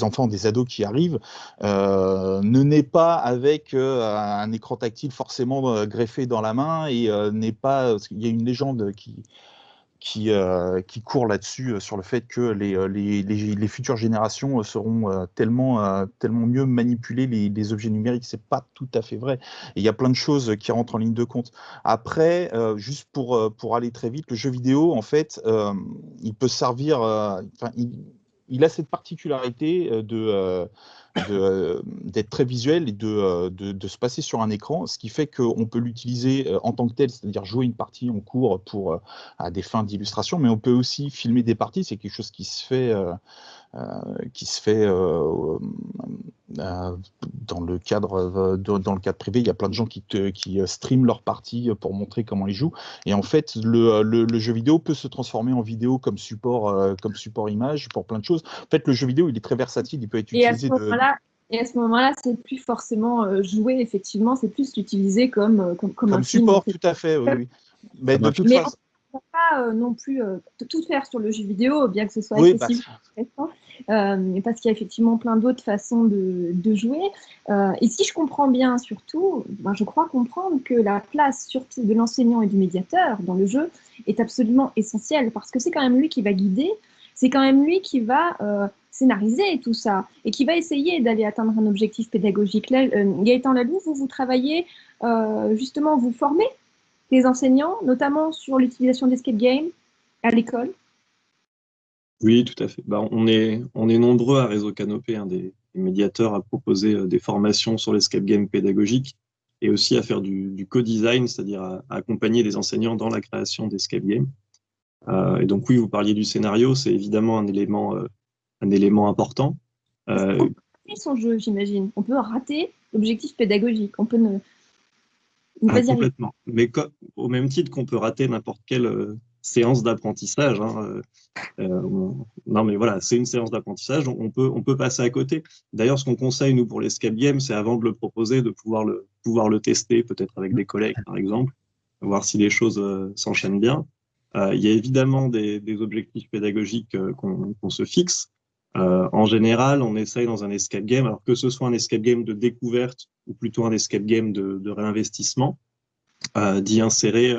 enfants, des ados qui arrivent, ne naît pas avec un écran tactile forcément greffé dans la main, et n'est pas. Il y a une légende qui court là-dessus, sur le fait que les futures générations seront tellement mieux manipuler les objets numériques. C'est pas tout à fait vrai. Et il y a plein de choses qui rentrent en ligne de compte. Après, juste pour aller très vite, le jeu vidéo, en fait, il peut servir. Il a cette particularité d'être très visuel et de se passer sur un écran, ce qui fait qu'on peut l'utiliser en tant que tel, c'est-à-dire jouer une partie en cours à des fins d'illustration, mais on peut aussi filmer des parties. C'est quelque chose qui se fait dans le cadre privé. Il y a plein de gens qui streament leurs parties pour montrer comment ils jouent. Et en fait, le jeu vidéo peut se transformer en vidéo comme support image pour plein de choses. En fait, le jeu vidéo, il est très versatile. Il peut être utilisé Et à ce moment-là, c'est plus forcément jouer, effectivement, c'est plus l'utiliser comme un support, film. tout à fait, oui. Mais de toute façon, on ne peut pas non plus tout faire sur le jeu vidéo, bien que ce soit accessible, parce qu'il y a effectivement plein d'autres façons de jouer. Et si je comprends bien, surtout, je crois comprendre que la place surtout de l'enseignant et du médiateur dans le jeu est absolument essentielle, parce que c'est quand même lui qui va guider, c'est quand même lui qui va scénariser tout ça, et qui va essayer d'aller atteindre un objectif pédagogique. Là, Gaëtan Lalou, vous travaillez justement, vous formez les enseignants, notamment sur l'utilisation d'escape game à l'école? Oui, tout à fait. On est nombreux à Réseau Canopé, des médiateurs, à proposer des formations sur l'escape game pédagogique, et aussi à faire du co-design, c'est-à-dire à accompagner les enseignants dans la création d'escape game. Et donc oui, vous parliez du scénario, c'est évidemment un élément important. On peut rater son jeu, j'imagine. On peut rater l'objectif pédagogique. On peut ne pas y arriver. Complètement. Mais au même titre qu'on peut rater n'importe quelle séance d'apprentissage. Non, mais voilà, c'est une séance d'apprentissage. On peut passer à côté. D'ailleurs, ce qu'on conseille, nous, pour l'escape game, c'est avant de le proposer, de pouvoir le tester, peut-être avec des collègues, par exemple, voir si les choses s'enchaînent bien. Il y a évidemment des objectifs pédagogiques qu'on se fixe. En général, on essaye dans un escape game, alors que ce soit un escape game de découverte ou plutôt un escape game de réinvestissement, d'y insérer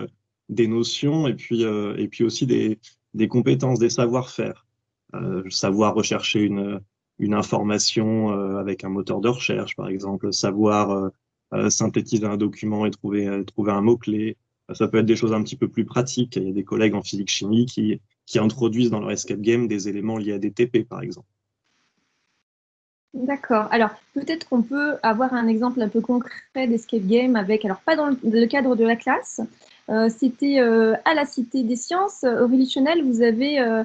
des notions et puis aussi des compétences, des savoir-faire. Savoir rechercher une information avec un moteur de recherche, par exemple, savoir synthétiser un document et trouver un mot-clé. Ça peut être des choses un petit peu plus pratiques. Il y a des collègues en physique-chimie qui introduisent dans leur escape game des éléments liés à des TP, par exemple. D'accord. Alors, peut-être qu'on peut avoir un exemple un peu concret d'escape game avec, alors pas dans le cadre de la classe, c'était à la Cité des Sciences. Aurélie Chenel, vous avez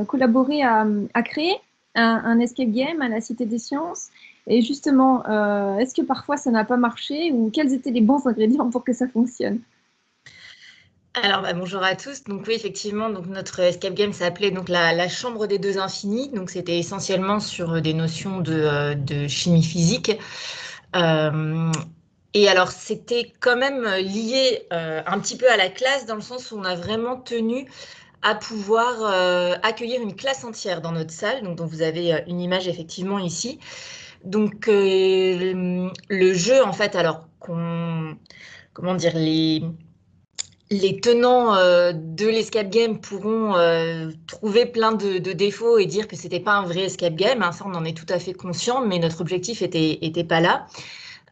collaboré à créer un escape game à la Cité des Sciences. Et justement, est-ce que parfois ça n'a pas marché, ou quels étaient les bons ingrédients pour que ça fonctionne? Alors, bonjour à tous. Donc oui, effectivement, donc notre escape game s'appelait donc la chambre des deux infinis. Donc c'était essentiellement sur des notions de chimie physique. Euh, et alors c'était quand même lié un petit peu à la classe dans le sens où on a vraiment tenu à pouvoir accueillir une classe entière dans notre salle. Donc dont vous avez une image effectivement ici. Donc le jeu en fait, alors comment dire les tenants de l'escape game pourront trouver plein de défauts et dire que c'était pas un vrai escape game. Hein, ça, on en est tout à fait conscient, mais notre objectif était pas là.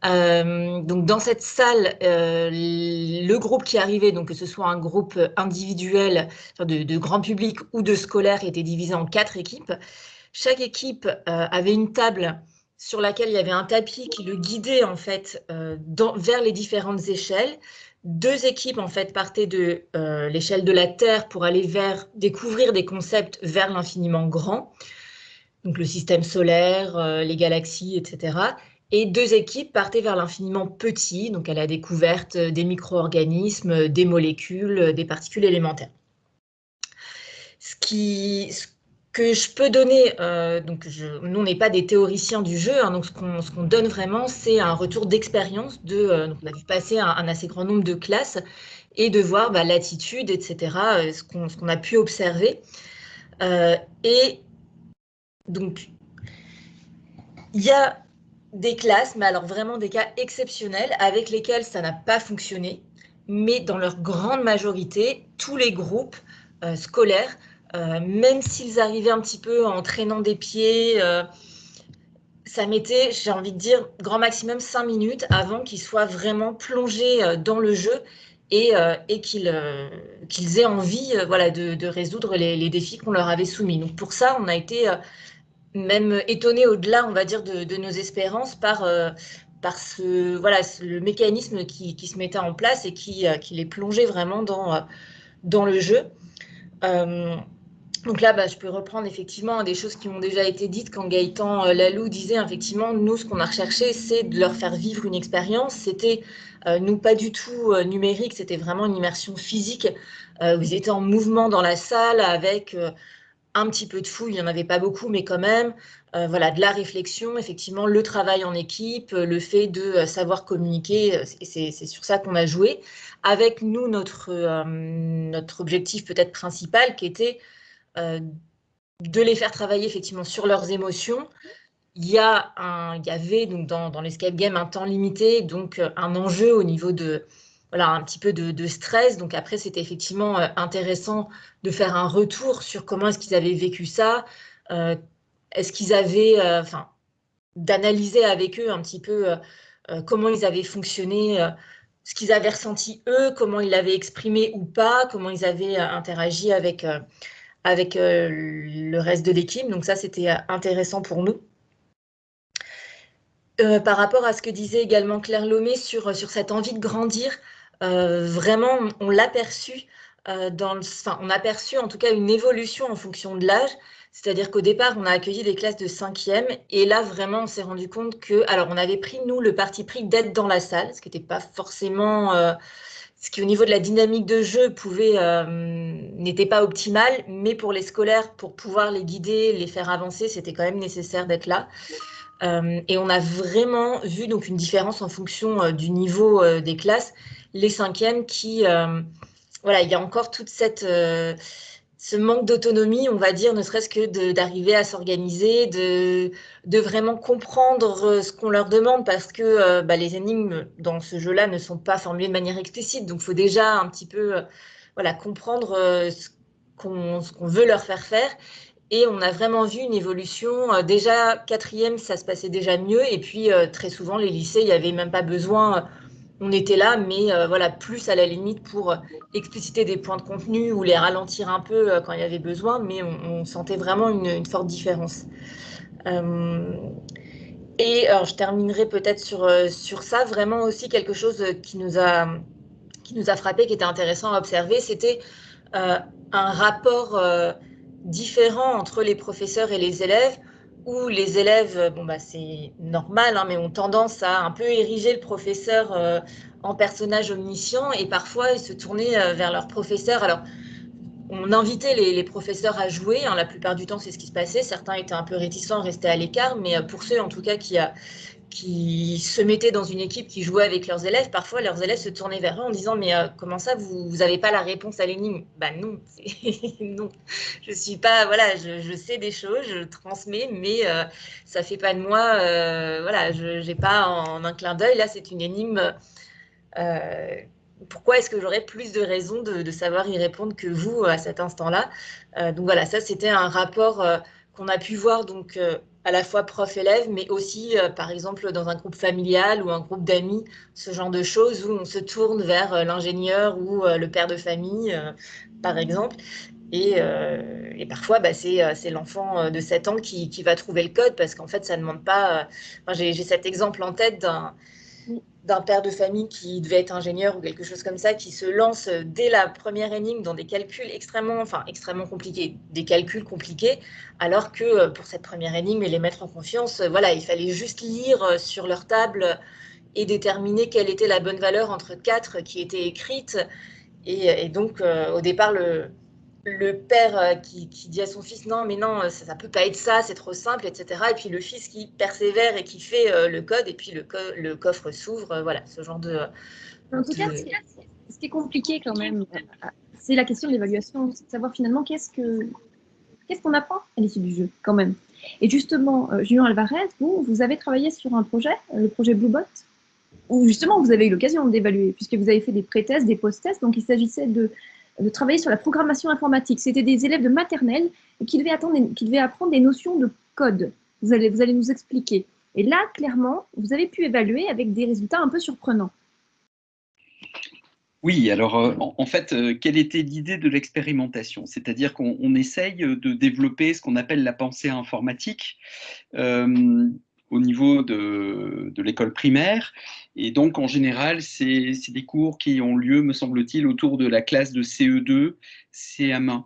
Donc dans cette salle, le groupe qui arrivait, donc que ce soit un groupe individuel de grand public ou de scolaires, était divisé en 4 équipes. Chaque équipe avait une table sur laquelle il y avait un tapis qui le guidait en fait vers les différentes échelles. 2 équipes en fait partaient de l'échelle de la Terre pour aller découvrir des concepts vers l'infiniment grand, donc le système solaire, les galaxies, etc. Et 2 équipes partaient vers l'infiniment petit, donc à la découverte des micro-organismes, des molécules, des particules élémentaires. Ce que je peux donner, nous on n'est pas des théoriciens du jeu, hein, donc ce qu'on donne vraiment, c'est un retour d'expérience donc on a vu passer un assez grand nombre de classes et de voir l'attitude, etc., ce qu'on a pu observer. Et donc, il y a des classes, mais alors vraiment des cas exceptionnels avec lesquels ça n'a pas fonctionné, mais dans leur grande majorité, tous les groupes scolaires, même s'ils arrivaient un petit peu en traînant des pieds, ça mettait, j'ai envie de dire, grand maximum 5 minutes avant qu'ils soient vraiment plongés dans le jeu et qu'ils aient envie de résoudre les défis qu'on leur avait soumis. Donc pour ça, on a été même étonnés au-delà, on va dire, de nos espérances par le mécanisme qui se mettait en place et qui les plongeait vraiment dans le jeu. Donc là, je peux reprendre effectivement des choses qui ont déjà été dites quand Gaëtan Lalou disait effectivement, nous, ce qu'on a recherché, c'est de leur faire vivre une expérience. C'était, nous, pas du tout numérique, c'était vraiment une immersion physique. Vous étiez en mouvement dans la salle avec un petit peu de fouille, il n'y en avait pas beaucoup, mais quand même, de la réflexion, effectivement, le travail en équipe, le fait de savoir communiquer, c'est sur ça qu'on a joué. Avec nous, notre objectif peut-être principal qui était de les faire travailler effectivement sur leurs émotions. Il y avait donc dans l'escape game un temps limité, donc un enjeu au niveau de un petit peu de stress. Donc après, c'était effectivement intéressant de faire un retour sur comment est-ce qu'ils avaient vécu ça. Est-ce qu'ils avaient, d'analyser avec eux un petit peu comment ils avaient fonctionné, ce qu'ils avaient ressenti eux, comment ils l'avaient exprimé ou pas, comment ils avaient interagi avec le reste de l'équipe. Donc ça, c'était intéressant pour nous. Par rapport à ce que disait également Claire Lomé sur cette envie de grandir, vraiment, on l'a perçu on a perçu en tout cas une évolution en fonction de l'âge. C'est-à-dire qu'au départ, on a accueilli des classes de 5e et là, vraiment, on s'est rendu compte que, alors, on avait pris, nous, le parti pris d'être dans la salle, ce qui n'était pas forcément, ce qui, au niveau de la dynamique de jeu, n'était pas optimal, mais pour les scolaires, pour pouvoir les guider, les faire avancer, c'était quand même nécessaire d'être là. Et on a vraiment vu donc une différence en fonction du niveau des classes. Les 5e qui, il y a encore toute ce manque d'autonomie, on va dire, ne serait-ce que d'arriver à s'organiser, de vraiment comprendre ce qu'on leur demande, parce que les énigmes dans ce jeu-là ne sont pas formulées de manière explicite. Donc, il faut déjà un petit peu comprendre ce qu'on veut leur faire faire. Et on a vraiment vu une évolution. Déjà, 4e, ça se passait déjà mieux. Et puis, très souvent, les lycées, il n'y avait même pas besoin. On était là, mais plus à la limite pour expliciter des points de contenu ou les ralentir un peu quand il y avait besoin. Mais on sentait vraiment une forte différence. Et alors, je terminerai peut-être sur ça. Vraiment aussi quelque chose qui nous a frappé, qui était intéressant à observer, c'était un rapport différent entre les professeurs et les élèves, où les élèves, bon, bah, c'est normal, hein, mais ont tendance à un peu ériger le professeur en personnage omniscient et parfois se tourner vers leur professeur. Alors, on invitait les professeurs à jouer, hein, la plupart du temps c'est ce qui se passait, certains étaient un peu réticents, restaient à l'écart, mais pour ceux en tout cas qui se mettaient dans une équipe qui jouait avec leurs élèves, parfois leurs élèves se tournaient vers eux en disant mais comment ça vous n'avez pas la réponse à l'énigme? Bah non, non, je suis pas, voilà, je sais des choses, je transmets, mais ça fait pas de moi, voilà, je n'ai pas en un clin d'œil, là c'est une énigme. Euh, Pourquoi est-ce que j'aurais plus de raisons de savoir y répondre que vous à cet instant-là? Donc voilà, ça c'était un rapport qu'on a pu voir donc à la fois prof-élève, mais aussi par exemple dans un groupe familial ou un groupe d'amis, ce genre de choses où on se tourne vers l'ingénieur ou le père de famille, par exemple. Et parfois, bah, c'est l'enfant de 7 ans qui va trouver le code parce qu'en fait, ça ne demande pas. Enfin, j'ai cet exemple en tête d'un père de famille qui devait être ingénieur ou quelque chose comme ça, qui se lance dès la première énigme dans des calculs extrêmement compliqués, des calculs compliqués, alors que pour cette première énigme et les mettre en confiance, voilà, il fallait juste lire sur leur table et déterminer quelle était la bonne valeur entre 4 qui étaient écrites. Et donc, au départ, le père qui dit à son fils non mais non ça peut pas être ça, c'est trop simple, etc. Et puis le fils qui persévère et qui fait le code et puis le coffre s'ouvre, voilà, ce genre En tout cas, ce qui est compliqué quand même, c'est la question de l'évaluation, c'est de savoir finalement qu'est-ce qu'on apprend à l'issue du jeu quand même. Et justement, Julien Alvarez, vous avez travaillé sur un projet, le projet Bluebot, où justement vous avez eu l'occasion d'évaluer, puisque vous avez fait des pré-tests, des post-tests, donc il s'agissait de travailler sur la programmation informatique. C'était des élèves de maternelle qui devaient apprendre des notions de code. Vous allez nous expliquer. Et là, clairement, vous avez pu évaluer avec des résultats un peu surprenants. Oui, alors en fait, quelle était l'idée de l'expérimentation? C'est-à-dire qu'on essaye de développer ce qu'on appelle la pensée informatique au niveau de l'école primaire. Et donc, en général, c'est des cours qui ont lieu, me semble-t-il, autour de la classe de CE2, CM1.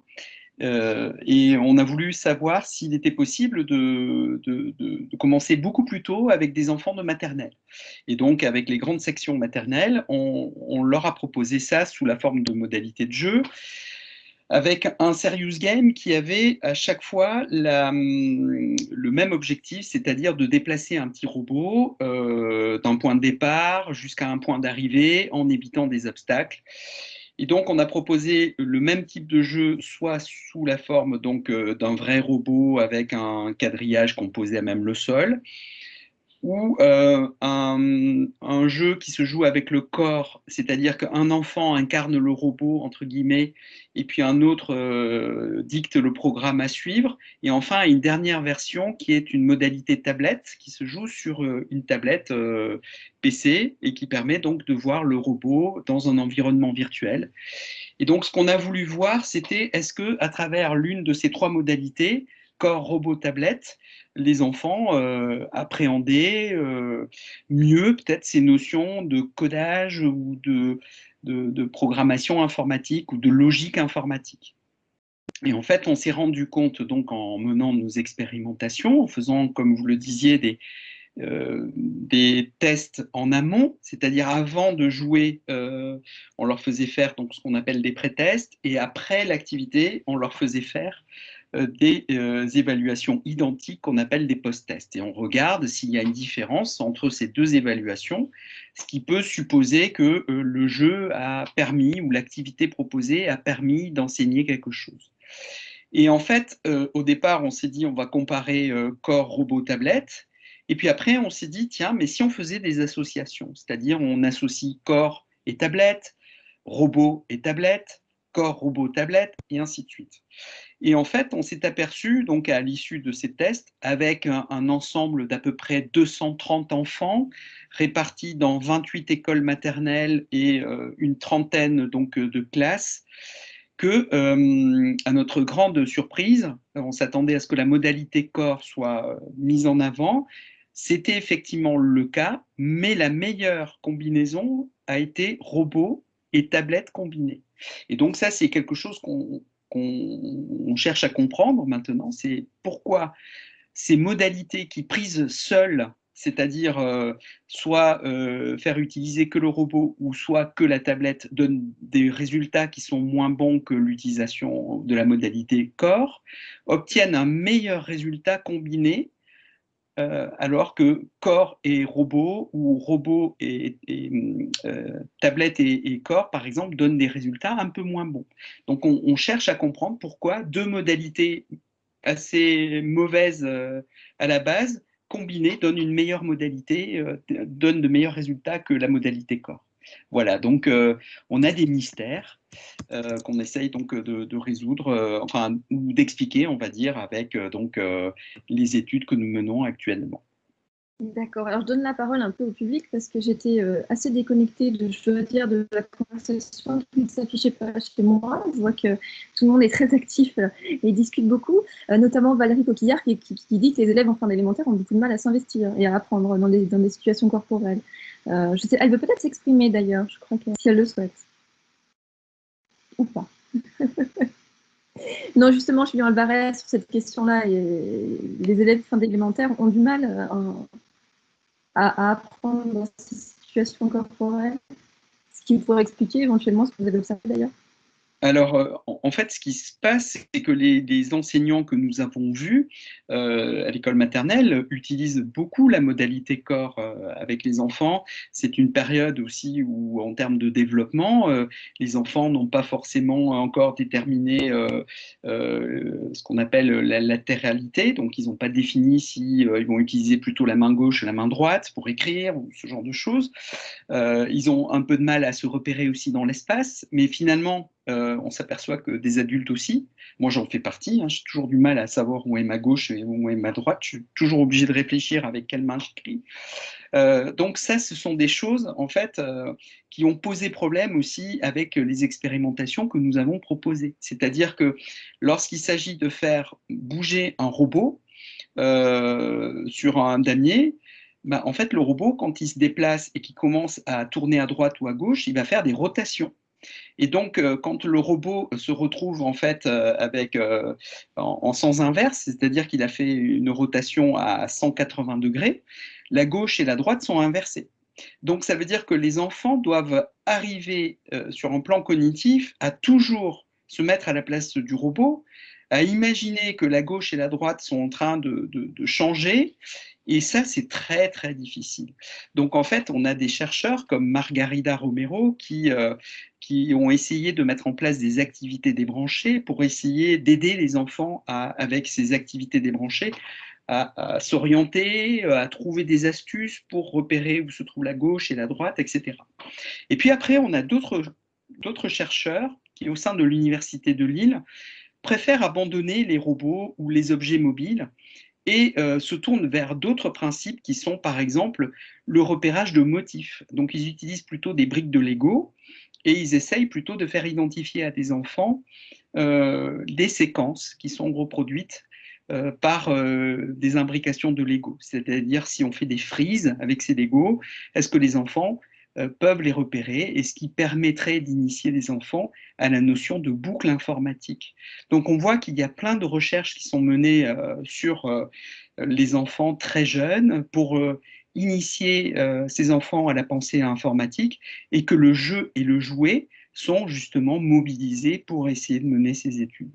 Et on a voulu savoir s'il était possible de commencer beaucoup plus tôt avec des enfants de maternelle. Et donc, avec les grandes sections maternelles, on leur a proposé ça sous la forme de modalités de jeu, avec un serious game qui avait à chaque fois le même objectif, c'est-à-dire de déplacer un petit robot d'un point de départ jusqu'à un point d'arrivée en évitant des obstacles. Et donc, on a proposé le même type de jeu, soit sous la forme donc d'un vrai robot avec un quadrillage qu'on posait à même le sol, ou un jeu qui se joue avec le corps, c'est-à-dire qu'un enfant incarne le robot, entre guillemets, et puis un autre dicte le programme à suivre. Et enfin, une dernière version qui est une modalité tablette, qui se joue sur une tablette PC et qui permet donc de voir le robot dans un environnement virtuel. Et donc, ce qu'on a voulu voir, c'était est-ce que, à travers l'une de ces trois modalités, corps, robot, tablette, les enfants appréhendaient mieux peut-être ces notions de codage ou de programmation informatique ou de logique informatique. Et en fait, on s'est rendu compte, donc, en menant nos expérimentations, en faisant, comme vous le disiez, des tests en amont, c'est-à-dire avant de jouer, on leur faisait faire donc, ce qu'on appelle des pré-tests, et après l'activité, on leur faisait faire des évaluations identiques qu'on appelle des post-tests. Et on regarde s'il y a une différence entre ces deux évaluations, ce qui peut supposer que le jeu a permis, ou l'activité proposée a permis d'enseigner quelque chose. Et en fait, au départ, on s'est dit on va comparer corps, robot, tablette. Et puis après, on s'est dit, tiens, mais si on faisait des associations, c'est-à-dire on associe corps et tablette, robot et tablette, corps, robot, tablette, et ainsi de suite. Et en fait, on s'est aperçu, donc à l'issue de ces tests, avec un ensemble d'à peu près 230 enfants répartis dans 28 écoles maternelles et une trentaine donc, de classes, que, à notre grande surprise, on s'attendait à ce que la modalité corps soit mise en avant. C'était effectivement le cas, mais la meilleure combinaison a été robot et tablette combinée. Et donc ça, c'est quelque chose qu'on cherche à comprendre maintenant, c'est pourquoi ces modalités qui prises seules, c'est-à-dire soit faire utiliser que le robot ou soit que la tablette, donnent des résultats qui sont moins bons que l'utilisation de la modalité corps, obtiennent un meilleur résultat combiné, alors que corps et robot, ou robot et tablette et corps, par exemple, donnent des résultats un peu moins bons. Donc on cherche à comprendre pourquoi deux modalités assez mauvaises à la base, combinées, donnent une meilleure modalité, donnent de meilleurs résultats que la modalité corps. Voilà, donc on a des mystères qu'on essaye donc de résoudre, enfin, ou d'expliquer, on va dire, avec les études que nous menons actuellement. D'accord. Alors, je donne la parole un peu au public parce que j'étais assez déconnectée, je dois dire, de la conversation qui ne s'affichait pas chez moi. Je vois que tout le monde est très actif et discute beaucoup, notamment Valérie Coquillard qui dit que les élèves en fin d'élémentaire ont beaucoup de mal à s'investir et à apprendre dans des situations corporelles. Je sais, elle veut peut-être s'exprimer d'ailleurs, je crois que si elle le souhaite. Ou pas. Non, justement, Julien Alvarez, sur cette question-là, les élèves fin d'élémentaire ont du mal à apprendre dans ces situations corporelles, ce qui pourrait expliquer éventuellement ce que vous avez observé d'ailleurs. Alors, en fait, ce qui se passe, c'est que les enseignants que nous avons vus à l'école maternelle utilisent beaucoup la modalité corps avec les enfants. C'est une période aussi où, en termes de développement, les enfants n'ont pas forcément encore déterminé ce qu'on appelle la latéralité. Donc, ils n'ont pas défini si ils vont utiliser plutôt la main gauche ou la main droite pour écrire ou ce genre de choses. Ils ont un peu de mal à se repérer aussi dans l'espace, mais finalement, on s'aperçoit que des adultes aussi, moi j'en fais partie, hein, j'ai toujours du mal à savoir où est ma gauche et où est ma droite, je suis toujours obligé de réfléchir avec quelle main j'écris. Donc ça, ce sont des choses en fait qui ont posé problème aussi avec les expérimentations que nous avons proposées. C'est-à-dire que lorsqu'il s'agit de faire bouger un robot sur un damier, bah, en fait, le robot, quand il se déplace et qu'il commence à tourner à droite ou à gauche, il va faire des rotations. Et donc, quand le robot se retrouve en fait en sens inverse, c'est-à-dire qu'il a fait une rotation à 180 degrés, la gauche et la droite sont inversées. Donc, ça veut dire que les enfants doivent arriver sur un plan cognitif à toujours se mettre à la place du robot, à imaginer que la gauche et la droite sont en train de changer. Et ça, c'est très, très difficile. Donc, en fait, on a des chercheurs comme Margarida Romero qui ont essayé de mettre en place des activités débranchées pour essayer d'aider les enfants avec ces activités débranchées à s'orienter, à trouver des astuces pour repérer où se trouve la gauche et la droite, etc. Et puis après, on a d'autres chercheurs qui, au sein de l'Université de Lille, préfèrent abandonner les robots ou les objets mobiles et se tournent vers d'autres principes qui sont, par exemple, le repérage de motifs. Donc, ils utilisent plutôt des briques de Lego et ils essayent plutôt de faire identifier à des enfants des séquences qui sont reproduites par des imbrications de Lego. C'est-à-dire, si on fait des frises avec ces Lego, est-ce que les enfants peuvent les repérer, et ce qui permettrait d'initier les enfants à la notion de boucle informatique. Donc on voit qu'il y a plein de recherches qui sont menées sur les enfants très jeunes pour initier ces enfants à la pensée informatique, et que le jeu et le jouet sont justement mobilisés pour essayer de mener ces études.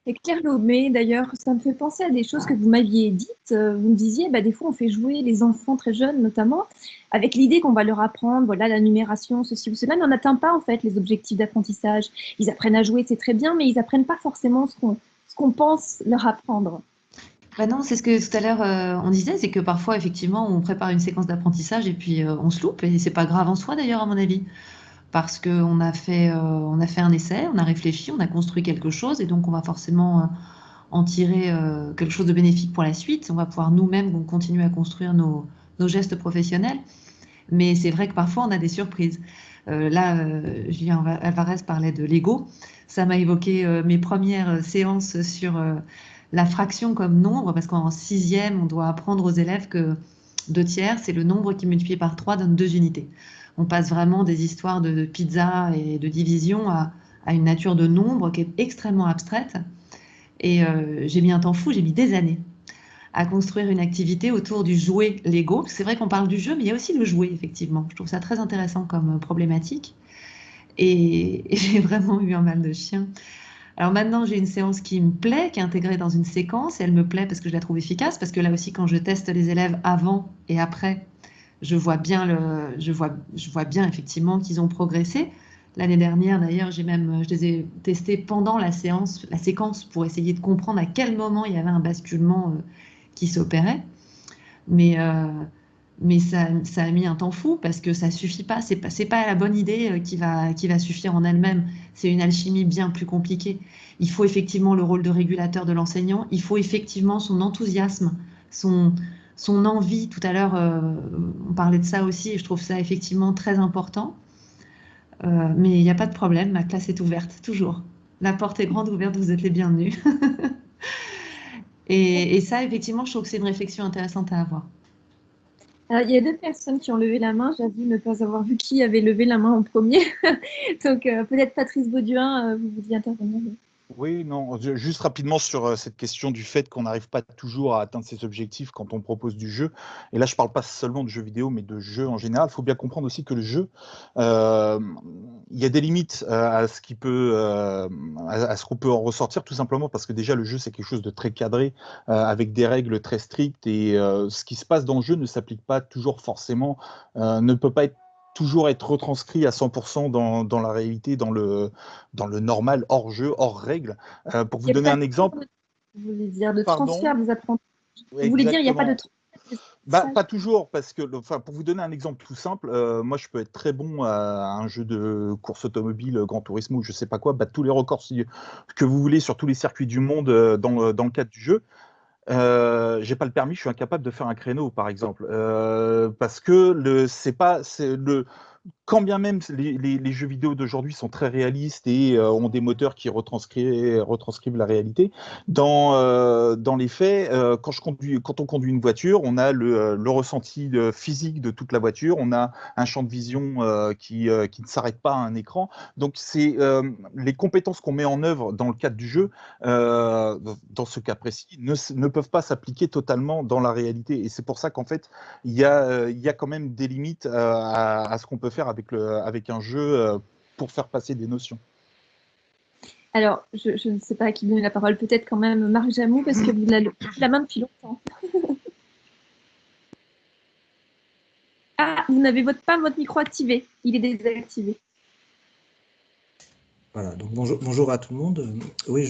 Et Claire Lomé, d'ailleurs, ça me fait penser à des choses que vous m'aviez dites. Vous me disiez, des fois, on fait jouer les enfants très jeunes, notamment, avec l'idée qu'on va leur apprendre, voilà, la numération, ceci ou cela, mais on n'atteint pas, en fait, les objectifs d'apprentissage. Ils apprennent à jouer, c'est très bien, mais ils n'apprennent pas forcément ce qu'on pense leur apprendre. Bah non, c'est ce que tout à l'heure on disait, c'est que parfois, effectivement, on prépare une séquence d'apprentissage et puis on se loupe, et c'est pas grave en soi, d'ailleurs, à mon avis. Parce qu'on a fait un essai, on a réfléchi, on a construit quelque chose, et donc on va forcément en tirer quelque chose de bénéfique pour la suite. On va pouvoir nous-mêmes continuer à construire nos gestes professionnels. Mais c'est vrai que parfois on a des surprises. Julien Alvarez parlait de Lego. Ça m'a évoqué mes premières séances sur la fraction comme nombre, parce qu'en 6e, on doit apprendre aux élèves que 2 tiers, c'est le nombre qui multiplié par 3 donne 2 unités. On passe vraiment des histoires de pizza et de division à une nature de nombre qui est extrêmement abstraite. Et j'ai mis un temps fou, j'ai mis des années à construire une activité autour du jouet Lego. C'est vrai qu'on parle du jeu, mais il y a aussi le jouet, effectivement. Je trouve ça très intéressant comme problématique. Et j'ai vraiment eu un mal de chien. Alors maintenant, j'ai une séance qui me plaît, qui est intégrée dans une séquence. Et elle me plaît parce que je la trouve efficace, parce que là aussi, quand je teste les élèves avant et après, je vois bien effectivement qu'ils ont progressé. L'année dernière, d'ailleurs, je les ai testés pendant la séquence, pour essayer de comprendre à quel moment il y avait un basculement qui s'opérait. Mais ça a mis un temps fou parce que ça suffit pas. C'est pas la bonne idée qui va suffire en elle-même. C'est une alchimie bien plus compliquée. Il faut effectivement le rôle de régulateur de l'enseignant. Il faut effectivement son enthousiasme, son envie. Tout à l'heure, on parlait de ça aussi et je trouve ça effectivement très important. Mais il n'y a pas de problème, ma classe est ouverte, toujours. La porte est grande ouverte, vous êtes les bienvenus. Et ça, effectivement, je trouve que c'est une réflexion intéressante à avoir. Alors, il y a 2 personnes qui ont levé la main. J'avoue ne pas avoir vu qui avait levé la main en premier. Donc, peut-être Patrice Bauduin, vous vouliez intervenir. Oui, non, juste rapidement sur cette question du fait qu'on n'arrive pas toujours à atteindre ses objectifs quand on propose du jeu. Et là, je ne parle pas seulement de jeux vidéo, mais de jeux en général. Il faut bien comprendre aussi que le jeu, il y a des limites à ce qu'on peut en ressortir, tout simplement parce que déjà, le jeu, c'est quelque chose de très cadré, avec des règles très strictes. Et ce qui se passe dans le jeu ne s'applique pas toujours forcément, ne peut pas toujours être retranscrit à 100% dans la réalité, dans le normal, hors jeu, hors règle. Pour vous donner un exemple. Vous voulez dire de transfert des apprentissages. Vous voulez dire il n'y a pas de transfert. Pas toujours, parce que, pour vous donner un exemple tout simple, moi je peux être très bon à un jeu de course automobile, Gran Turismo, je sais pas quoi, battre tous les records que vous voulez sur tous les circuits du monde dans le cadre du jeu. J'ai pas le permis, je suis incapable de faire un créneau, par exemple, parce que quand bien même les jeux vidéo d'aujourd'hui sont très réalistes et ont des moteurs qui retranscrivent la réalité, dans les faits, quand on conduit une voiture, on a le ressenti physique de toute la voiture, on a un champ de vision qui ne s'arrête pas à un écran. Donc, c'est les compétences qu'on met en œuvre dans le cadre du jeu, dans ce cas précis, ne peuvent pas s'appliquer totalement dans la réalité. Et c'est pour ça qu'en fait, il y a quand même des limites à ce qu'on peut faire avec un jeu pour faire passer des notions. Alors, je ne sais pas à qui donner la parole, peut-être quand même Marc Jamou, parce que vous avez la main depuis longtemps. Ah, vous n'avez pas votre micro activé, il est désactivé. Voilà, donc bonjour à tout le monde. Oui,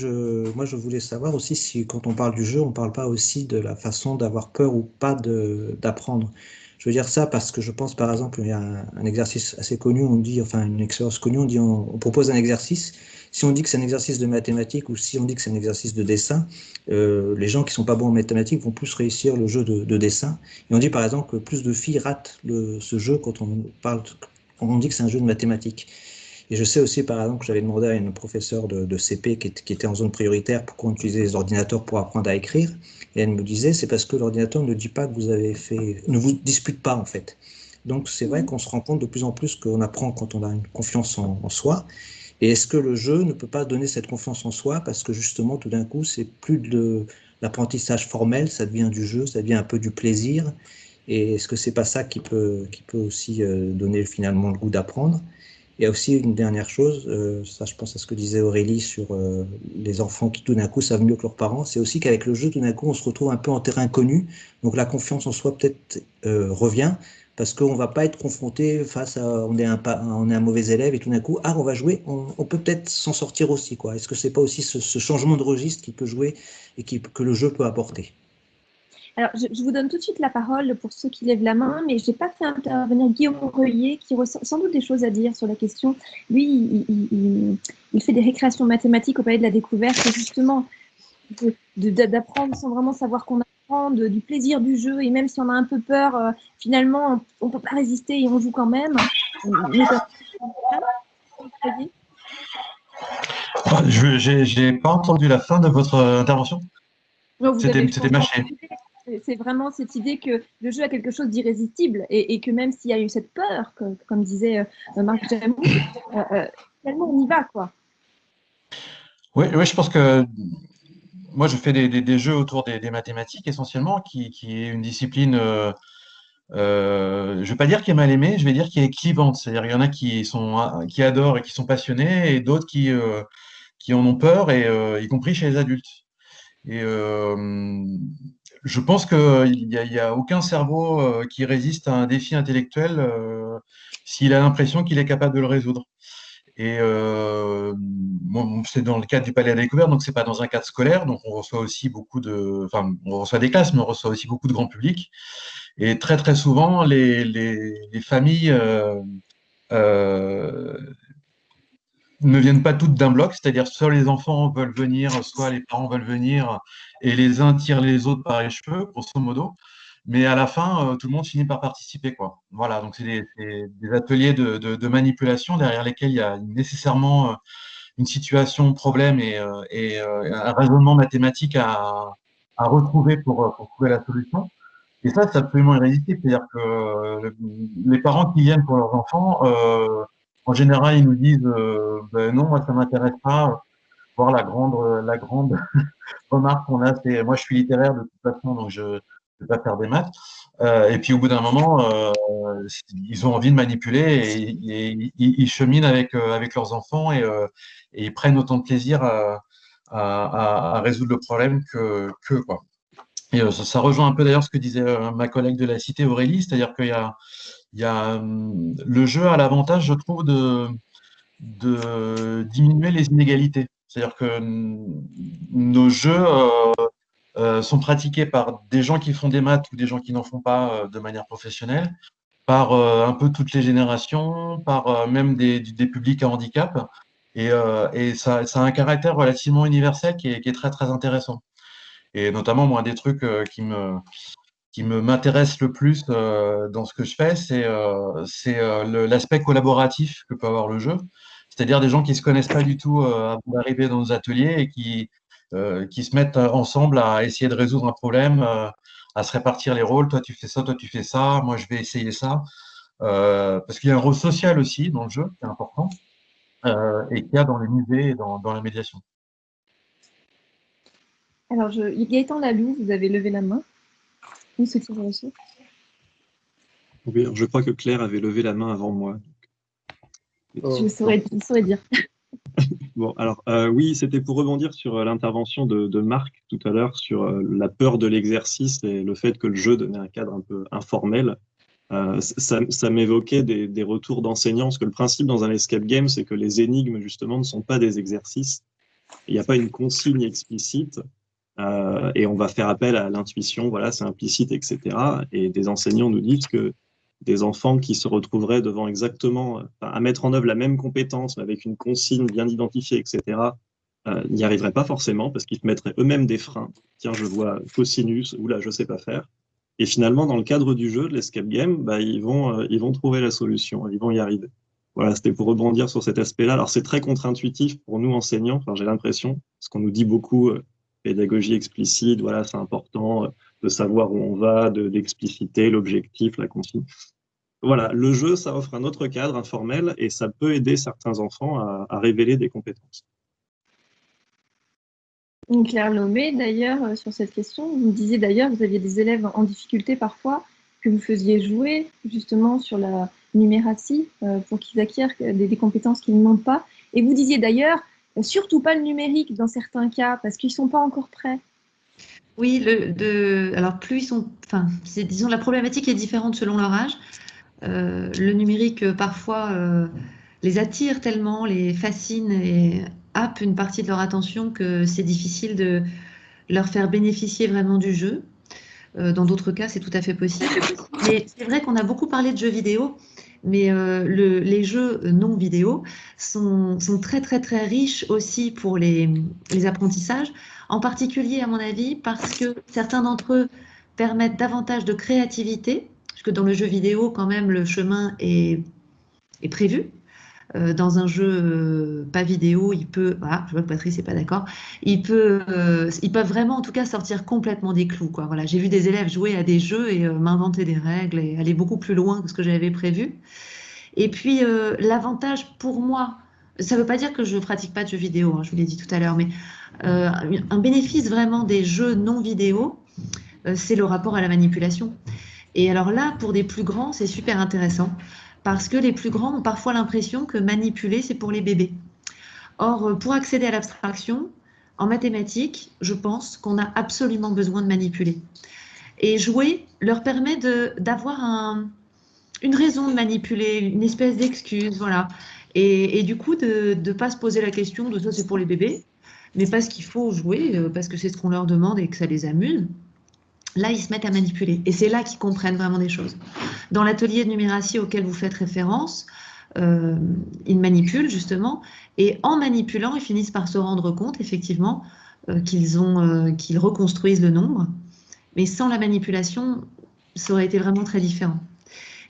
moi je voulais savoir aussi si quand on parle du jeu, on ne parle pas aussi de la façon d'avoir peur ou pas d'apprendre. Je veux dire ça parce que je pense par exemple, il y a un exercice assez connu, une expérience connue, on propose un exercice. Si on dit que c'est un exercice de mathématiques ou si on dit que c'est un exercice de dessin, les gens qui ne sont pas bons en mathématiques vont plus réussir le jeu de dessin. Et on dit par exemple que plus de filles ratent ce jeu quand on dit que c'est un jeu de mathématiques. Et je sais aussi, par exemple, que j'avais demandé à une professeure de CP qui était en zone prioritaire pourquoi on utilisait les ordinateurs pour apprendre à écrire. Et elle me disait, c'est parce que l'ordinateur ne dit pas que ne vous dispute pas, en fait. Donc, c'est vrai qu'on se rend compte de plus en plus qu'on apprend quand on a une confiance en soi. Et est-ce que le jeu ne peut pas donner cette confiance en soi parce que justement, tout d'un coup, c'est plus de l'apprentissage formel, ça devient du jeu, ça devient un peu du plaisir. Et est-ce que c'est pas ça qui peut aussi donner finalement le goût d'apprendre? Il y a aussi une dernière chose, ça je pense à ce que disait Aurélie sur les enfants qui tout d'un coup savent mieux que leurs parents, c'est aussi qu'avec le jeu, tout d'un coup, on se retrouve un peu en terrain connu, donc la confiance en soi peut-être revient, parce qu'on ne va pas être confronté face à on est un mauvais élève et tout d'un coup, on va jouer, on peut peut-être s'en sortir aussi, quoi. Est-ce que c'est pas aussi ce changement de registre qui peut jouer et que le jeu peut apporter? Alors, je vous donne tout de suite la parole pour ceux qui lèvent la main, mais je n'ai pas fait intervenir Guillaume Reuillet, qui a sans doute des choses à dire sur la question. Lui, il fait des récréations mathématiques au Palais de la Découverte, justement, d'apprendre sans vraiment savoir qu'on apprend, du plaisir du jeu, et même si on a un peu peur, finalement, on ne peut pas résister et on joue quand même. J'ai pas entendu la fin de votre intervention. C'était mâché. C'est vraiment cette idée que le jeu a quelque chose d'irrésistible et que même s'il y a eu cette peur, comme disait Marc Jamou, finalement on y va, quoi. Oui, je pense que moi, je fais des jeux autour des mathématiques essentiellement, qui est une discipline, je ne vais pas dire qui est mal aimée, je vais dire qui est clivante. C'est-à-dire, il y en a qui adorent et qui sont passionnés, et d'autres qui en ont peur, y compris chez les adultes. Et je pense qu'il n'y a aucun cerveau qui résiste à un défi intellectuel s'il a l'impression qu'il est capable de le résoudre. Et c'est dans le cadre du Palais à la Découverte, donc c'est pas dans un cadre scolaire, donc on reçoit aussi on reçoit des classes, mais on reçoit aussi beaucoup de grand public. Et très très souvent, les familles euh, ne viennent pas toutes d'un bloc, c'est-à-dire soit les enfants veulent venir, soit les parents veulent venir, et les uns tirent les autres par les cheveux, grosso modo. Mais à la fin, tout le monde finit par participer, quoi. Voilà, donc c'est des ateliers de manipulation derrière lesquels il y a nécessairement une situation, problème et un raisonnement mathématique à retrouver pour trouver la solution. Et ça, c'est absolument irrésistible. C'est-à-dire que les parents qui viennent pour leurs enfants, en général, ils nous disent ben non, moi, ça m'intéresse pas. Voir la grande remarque qu'on a, c'est moi, je suis littéraire de toute façon, donc je ne vais pas faire des maths. Et puis, au bout d'un moment, ils ont envie de manipuler et ils cheminent avec leurs enfants et ils prennent autant de plaisir à résoudre le problème que quoi. Et ça rejoint un peu d'ailleurs ce que disait ma collègue de la Cité, Aurélie, c'est-à-dire qu'il y a le jeu a l'avantage, je trouve, de diminuer les inégalités. C'est-à-dire que nos jeux sont pratiqués par des gens qui font des maths ou des gens qui n'en font pas de manière professionnelle, par un peu toutes les générations, par même des publics à handicap. Et ça a un caractère relativement universel qui est très, très intéressant. Et notamment, moi, un des trucs qui m'intéresse le plus dans ce que je fais, c'est l'aspect collaboratif que peut avoir le jeu. C'est-à-dire des gens qui ne se connaissent pas du tout avant d'arriver dans nos ateliers et qui se mettent ensemble à essayer de résoudre un problème, à se répartir les rôles. Toi, tu fais ça, toi, tu fais ça, moi, je vais essayer ça. Parce qu'il y a un rôle social aussi dans le jeu qui est important et qu'il y a dans les musées et dans la médiation. Alors, Gaëtan Lalou, vous avez levé la main. Vous souhaitez réagir? Oui, alors je crois que Claire avait levé la main avant moi. Je saurais dire. Bon, alors oui, c'était pour rebondir sur l'intervention de Marc tout à l'heure sur la peur de l'exercice et le fait que le jeu donnait un cadre un peu informel. Ça m'évoquait des retours d'enseignants, parce que le principe dans un escape game, c'est que les énigmes, justement, ne sont pas des exercices. Il n'y a pas une consigne explicite. Et on va faire appel à l'intuition, voilà, c'est implicite, etc. Et des enseignants nous disent que des enfants qui se retrouveraient devant exactement, à mettre en œuvre la même compétence, mais avec une consigne bien identifiée, etc., n'y arriveraient pas forcément, parce qu'ils se mettraient eux-mêmes des freins. Tiens, je vois cosinus, ou là, je ne sais pas faire. Et finalement, dans le cadre du jeu, de l'escape game, bah, ils vont trouver la solution, ils vont y arriver. Voilà, c'était pour rebondir sur cet aspect-là. Alors, c'est très contre-intuitif pour nous, enseignants, enfin, j'ai l'impression, parce qu'on nous dit beaucoup pédagogie explicite, voilà, c'est important de savoir où on va, d'expliciter l'objectif, la consigne. Voilà, le jeu, ça offre un autre cadre informel et ça peut aider certains enfants à révéler des compétences. Claire Lomé, d'ailleurs, sur cette question, vous me disiez d'ailleurs que vous aviez des élèves en difficulté parfois, que vous faisiez jouer justement sur la numératie pour qu'ils acquièrent des compétences qu'ils n'ont pas. Et vous disiez d'ailleurs, surtout pas le numérique dans certains cas, parce qu'ils ne sont pas encore prêts. Oui, alors plus ils sont, enfin, disons la problématique est différente selon leur âge. Le numérique parfois les attire tellement, les fascine et happe une partie de leur attention que c'est difficile de leur faire bénéficier vraiment du jeu. Dans d'autres cas, c'est tout à fait possible. Mais c'est vrai qu'on a beaucoup parlé de jeux vidéo, mais les jeux non vidéo sont très très très riches aussi pour les apprentissages, en particulier à mon avis parce que certains d'entre eux permettent davantage de créativité, parce que dans le jeu vidéo quand même le chemin est prévu. Dans un jeu pas vidéo, il peut, voilà, je vois que Patrice n'est pas d'accord, ils peuvent vraiment en tout cas sortir complètement des clous, quoi. Voilà, j'ai vu des élèves jouer à des jeux et m'inventer des règles et aller beaucoup plus loin que ce que j'avais prévu. Et puis l'avantage pour moi Ça ne veut pas dire que je ne pratique pas de jeux vidéo, hein, je vous l'ai dit tout à l'heure, mais un bénéfice vraiment des jeux non vidéo, c'est le rapport à la manipulation. Et alors là, pour des plus grands, c'est super intéressant, parce que les plus grands ont parfois l'impression que manipuler, c'est pour les bébés. Or, pour accéder à l'abstraction, en mathématiques, je pense qu'on a absolument besoin de manipuler. Et jouer leur permet d'avoir une raison de manipuler, une espèce d'excuse, voilà. Et du coup, de ne pas se poser la question de ça, c'est pour les bébés, mais parce qu'il faut jouer, parce que c'est ce qu'on leur demande et que ça les amuse. Là, ils se mettent à manipuler. Et c'est là qu'ils comprennent vraiment des choses. Dans l'atelier de numératie auquel vous faites référence, ils manipulent justement, et en manipulant, ils finissent par se rendre compte, effectivement, qu'ils reconstruisent le nombre. Mais sans la manipulation, ça aurait été vraiment très différent.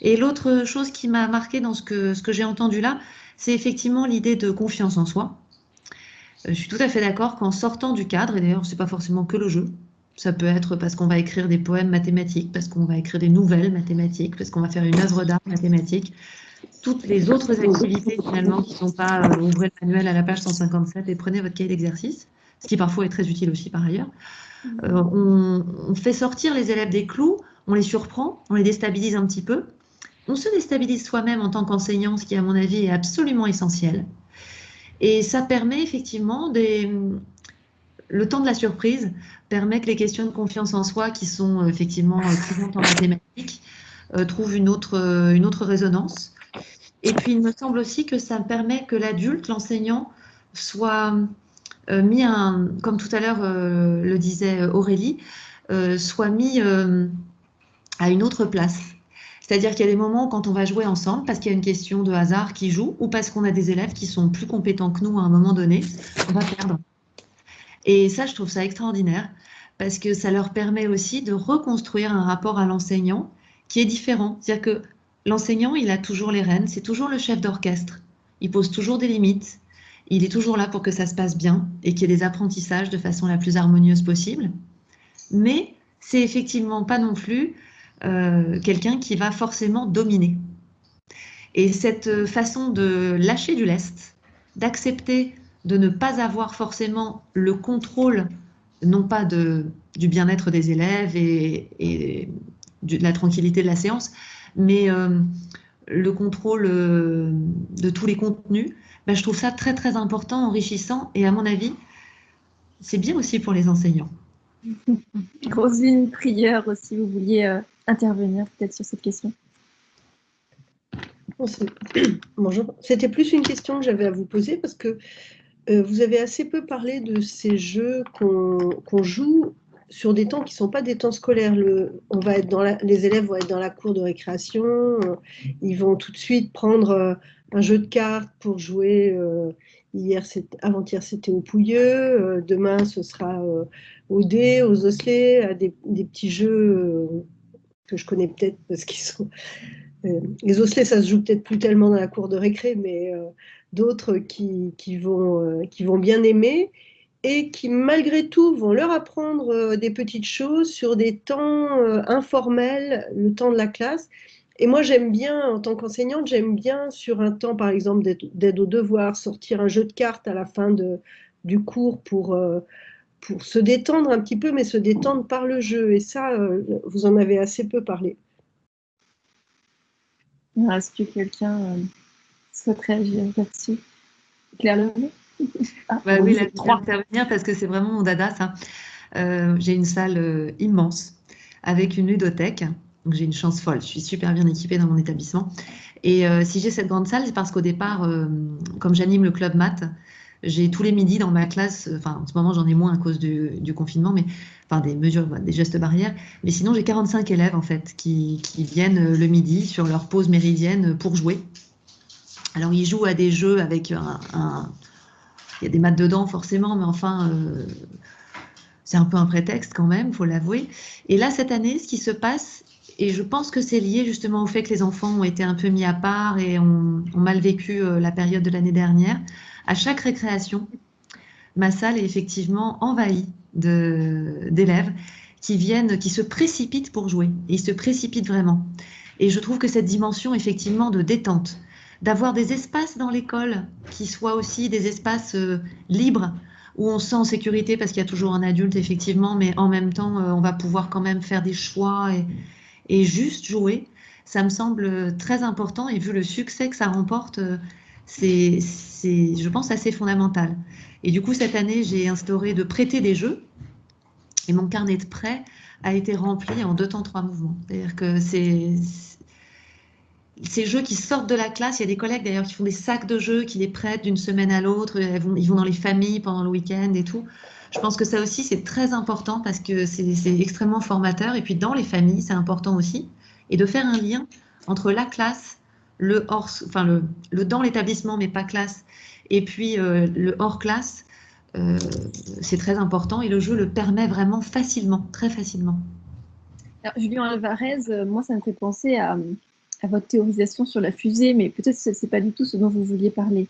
Et l'autre chose qui m'a marqué dans ce que j'ai entendu là, c'est effectivement l'idée de confiance en soi. Je suis tout à fait d'accord qu'en sortant du cadre, et d'ailleurs, c'est pas forcément que le jeu, ça peut être parce qu'on va écrire des poèmes mathématiques, parce qu'on va écrire des nouvelles mathématiques, parce qu'on va faire une œuvre d'art mathématique, toutes les autres activités finalement qui ne sont pas ouvrez le manuel à la page 157 et prenez votre cahier d'exercice, ce qui parfois est très utile aussi par ailleurs. On fait sortir les élèves des clous, on les surprend, on les déstabilise un petit peu. On se déstabilise soi-même en tant qu'enseignant, ce qui à mon avis est absolument essentiel. Et ça permet effectivement le temps de la surprise permet que les questions de confiance en soi qui sont effectivement présentes en mathématiques trouvent une autre résonance. Et puis il me semble aussi que ça permet que l'adulte, l'enseignant, soit mis comme tout à l'heure le disait Aurélie, soit mis à une autre place. C'est-à-dire qu'il y a des moments quand on va jouer ensemble, parce qu'il y a une question de hasard qui joue, ou parce qu'on a des élèves qui sont plus compétents que nous à un moment donné, on va perdre. Et ça, je trouve ça extraordinaire, parce que ça leur permet aussi de reconstruire un rapport à l'enseignant qui est différent. C'est-à-dire que l'enseignant, il a toujours les rênes, c'est toujours le chef d'orchestre. Il pose toujours des limites, il est toujours là pour que ça se passe bien et qu'il y ait des apprentissages de façon la plus harmonieuse possible. Mais c'est effectivement pas non plus quelqu'un qui va forcément dominer. Et cette façon de lâcher du lest, d'accepter de ne pas avoir forcément le contrôle, non pas du bien-être des élèves et de la tranquillité de la séance, mais le contrôle de tous les contenus, ben, je trouve ça très très important, enrichissant, et à mon avis, c'est bien aussi pour les enseignants. Roselyne Prieur aussi, vous vouliez intervenir peut-être sur cette question. Bonjour. C'était plus une question que j'avais à vous poser parce que vous avez assez peu parlé de ces jeux qu'on joue sur des temps qui ne sont pas des temps scolaires. Les élèves vont être dans la cour de récréation, ils vont tout de suite prendre un jeu de cartes pour jouer. Avant-hier, c'était au Pouilleux, demain, ce sera au dés, aux osselets, à des petits jeux que je connais peut-être parce qu'ils sont... les osselets, ça se joue peut-être plus tellement dans la cour de récré, mais d'autres qui vont bien aimer et qui, malgré tout, vont leur apprendre des petites choses sur des temps informels, le temps de la classe. Et moi, j'aime bien, en tant qu'enseignante, j'aime bien sur un temps, par exemple, d'aide aux devoirs, sortir un jeu de cartes à la fin du cours pour se détendre un petit peu, mais se détendre par le jeu. Et ça, vous en avez assez peu parlé. Est-ce que quelqu'un souhaite réagir là-dessus? Claire Lemay? Bah oui, là, je vais intervenir parce que c'est vraiment mon dada, ça. J'ai une salle immense avec une ludothèque. Donc j'ai une chance folle. Je suis super bien équipée dans mon établissement. Et si j'ai cette grande salle, c'est parce qu'au départ, comme j'anime le club maths, j'ai tous les midis dans ma classe, enfin en ce moment j'en ai moins à cause du confinement, mais enfin des mesures, des gestes barrières. Mais sinon j'ai 45 élèves en fait qui viennent le midi sur leur pause méridienne pour jouer. Alors ils jouent à des jeux avec il y a des maths dedans forcément, mais enfin c'est un peu un prétexte quand même, faut l'avouer. Et là cette année, ce qui se passe, et je pense que c'est lié justement au fait que les enfants ont été un peu mis à part et ont mal vécu la période de l'année dernière. À chaque récréation, ma salle est effectivement envahie d'élèves qui se précipitent pour jouer. Et ils se précipitent vraiment. Et je trouve que cette dimension effectivement de détente, d'avoir des espaces dans l'école qui soient aussi des espaces libres, où on se sent en sécurité parce qu'il y a toujours un adulte, effectivement, mais en même temps, on va pouvoir quand même faire des choix et juste jouer. Ça me semble très important et vu le succès que ça remporte, je pense, assez fondamental. Et du coup, cette année, j'ai instauré de prêter des jeux et mon carnet de prêt a été rempli en 2 temps, 3 mouvements. C'est-à-dire que ces jeux qui sortent de la classe, il y a des collègues d'ailleurs qui font des sacs de jeux, qui les prêtent d'une semaine à l'autre, ils vont dans les familles pendant le week-end et tout. Je pense que ça aussi, c'est très important parce que c'est extrêmement formateur. Et puis dans les familles, c'est important aussi. Et de faire un lien entre la classe, le dans l'établissement, mais pas classe, et puis le hors classe, c'est très important. Et le jeu le permet vraiment facilement, très facilement. Alors, Julien Alvarez, moi, ça me fait penser à votre théorisation sur la fusée, mais peut-être que ce n'est pas du tout ce dont vous vouliez parler.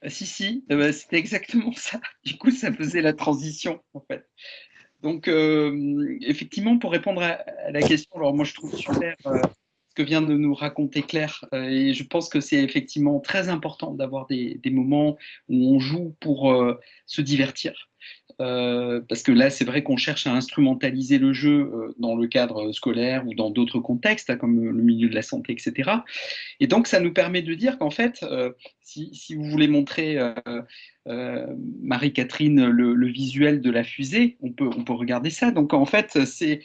Si, c'était exactement ça. Du coup, ça faisait la transition, en fait. Donc, effectivement, pour répondre à la question, alors moi, je trouve super ce que vient de nous raconter Claire, et je pense que c'est effectivement très important d'avoir des moments où on joue pour se divertir. Parce que là, c'est vrai qu'on cherche à instrumentaliser le jeu dans le cadre scolaire ou dans d'autres contextes, hein, comme le milieu de la santé, etc. Et donc, ça nous permet de dire qu'en fait, si vous voulez montrer, Marie-Catherine, le visuel de la fusée, on peut regarder ça. Donc, en fait, c'est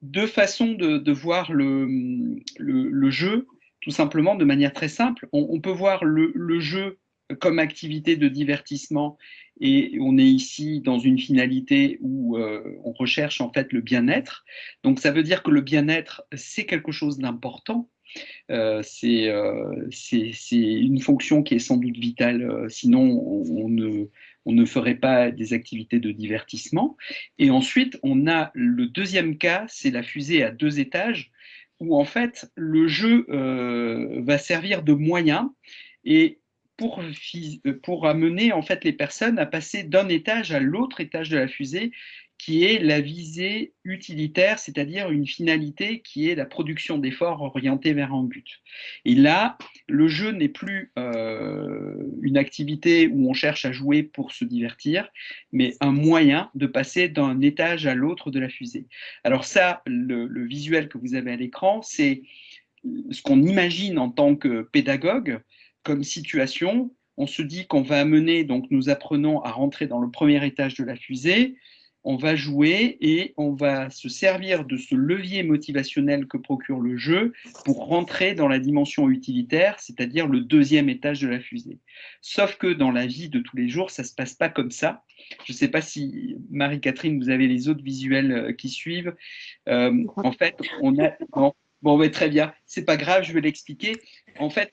2 façons de voir le jeu, tout simplement, de manière très simple. On peut voir le jeu comme activité de divertissement, et on est ici dans une finalité où on recherche en fait le bien-être. Donc ça veut dire que le bien-être, c'est quelque chose d'important. C'est une fonction qui est sans doute vitale, sinon on ne ferait pas des activités de divertissement. Et ensuite, on a le deuxième cas, c'est la fusée à 2 étages, où en fait le jeu va servir de moyen et pour amener en fait les personnes à passer d'un étage à l'autre étage de la fusée, qui est la visée utilitaire, c'est-à-dire une finalité qui est la production d'efforts orientés vers un but. Et là, le jeu n'est plus une activité où on cherche à jouer pour se divertir, mais un moyen de passer d'un étage à l'autre de la fusée. Alors ça, le visuel que vous avez à l'écran, c'est ce qu'on imagine en tant que pédagogue comme situation. On se dit qu'on va amener, donc nous apprenons à rentrer dans le premier étage de la fusée, on va jouer et on va se servir de ce levier motivationnel que procure le jeu pour rentrer dans la dimension utilitaire, c'est-à-dire le deuxième étage de la fusée. Sauf que dans la vie de tous les jours, ça ne se passe pas comme ça. Je ne sais pas si, Marie-Catherine, vous avez les autres visuels qui suivent. En fait, on a... Bon, ouais, très bien, c'est pas grave, je vais l'expliquer. En fait,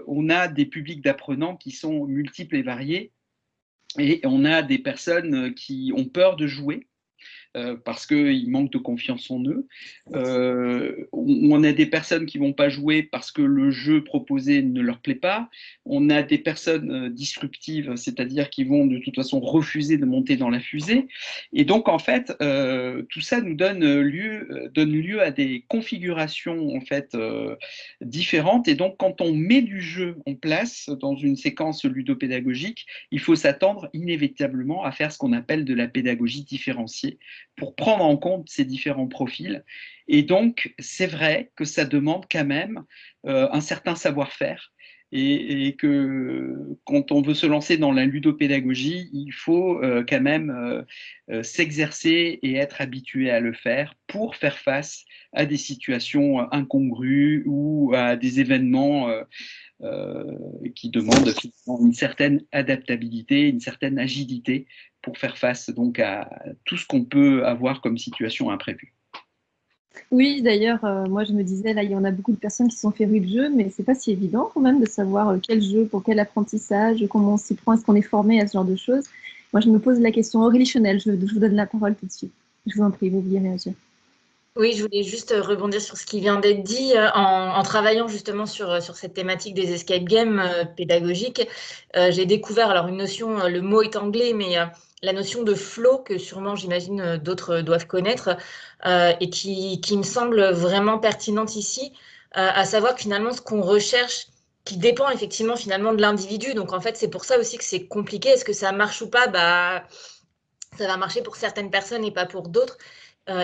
on a des publics d'apprenants qui sont multiples et variés, et on a des personnes qui ont peur de jouer, parce qu'ils manquent de confiance en eux. On a des personnes qui ne vont pas jouer parce que le jeu proposé ne leur plaît pas. On a des personnes disruptives, c'est-à-dire qui vont de toute façon refuser de monter dans la fusée. Et donc, en fait, tout ça nous donne lieu à des configurations en fait, différentes. Et donc, quand on met du jeu en place dans une séquence ludopédagogique, il faut s'attendre inévitablement à faire ce qu'on appelle de la pédagogie différenciée, pour prendre en compte ces différents profils. Et donc, c'est vrai que ça demande quand même un certain savoir-faire, et que quand on veut se lancer dans la ludopédagogie, il faut quand même s'exercer et être habitué à le faire pour faire face à des situations incongrues ou à des événements qui demandent une certaine adaptabilité, une certaine agilité pour faire face donc à tout ce qu'on peut avoir comme situation imprévue. Oui, d'ailleurs, moi je me disais, là, il y en a beaucoup de personnes qui sont férues de jeux, mais c'est pas si évident quand même de savoir quel jeu, pour quel apprentissage, comment on s'y prend, est-ce qu'on est formé à ce genre de choses. Moi, je me pose la question. Aurélie Chenel, je vous donne la parole tout de suite. Je vous en prie, vous vouliez réagir. Oui, je voulais juste rebondir sur ce qui vient d'être dit. En travaillant justement sur cette thématique des escape games pédagogiques, j'ai découvert alors une notion, le mot est anglais, mais la notion de flow que sûrement j'imagine d'autres doivent connaître et qui me semble vraiment pertinente ici. à savoir que finalement, ce qu'on recherche, qui dépend effectivement finalement de l'individu. Donc en fait, c'est pour ça aussi que c'est compliqué. Est-ce que ça marche ou pas? Bah, ça va marcher pour certaines personnes et pas pour d'autres.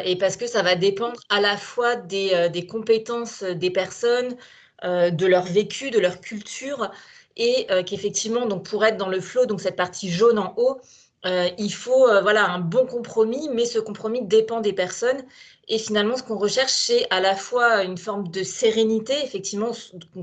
Et parce que ça va dépendre à la fois des compétences des personnes, de leur vécu, de leur culture, et qu'effectivement, donc pour être dans le flow, donc cette partie jaune en haut, il faut voilà, un bon compromis, mais ce compromis dépend des personnes. Et finalement, ce qu'on recherche, c'est à la fois une forme de sérénité. Effectivement,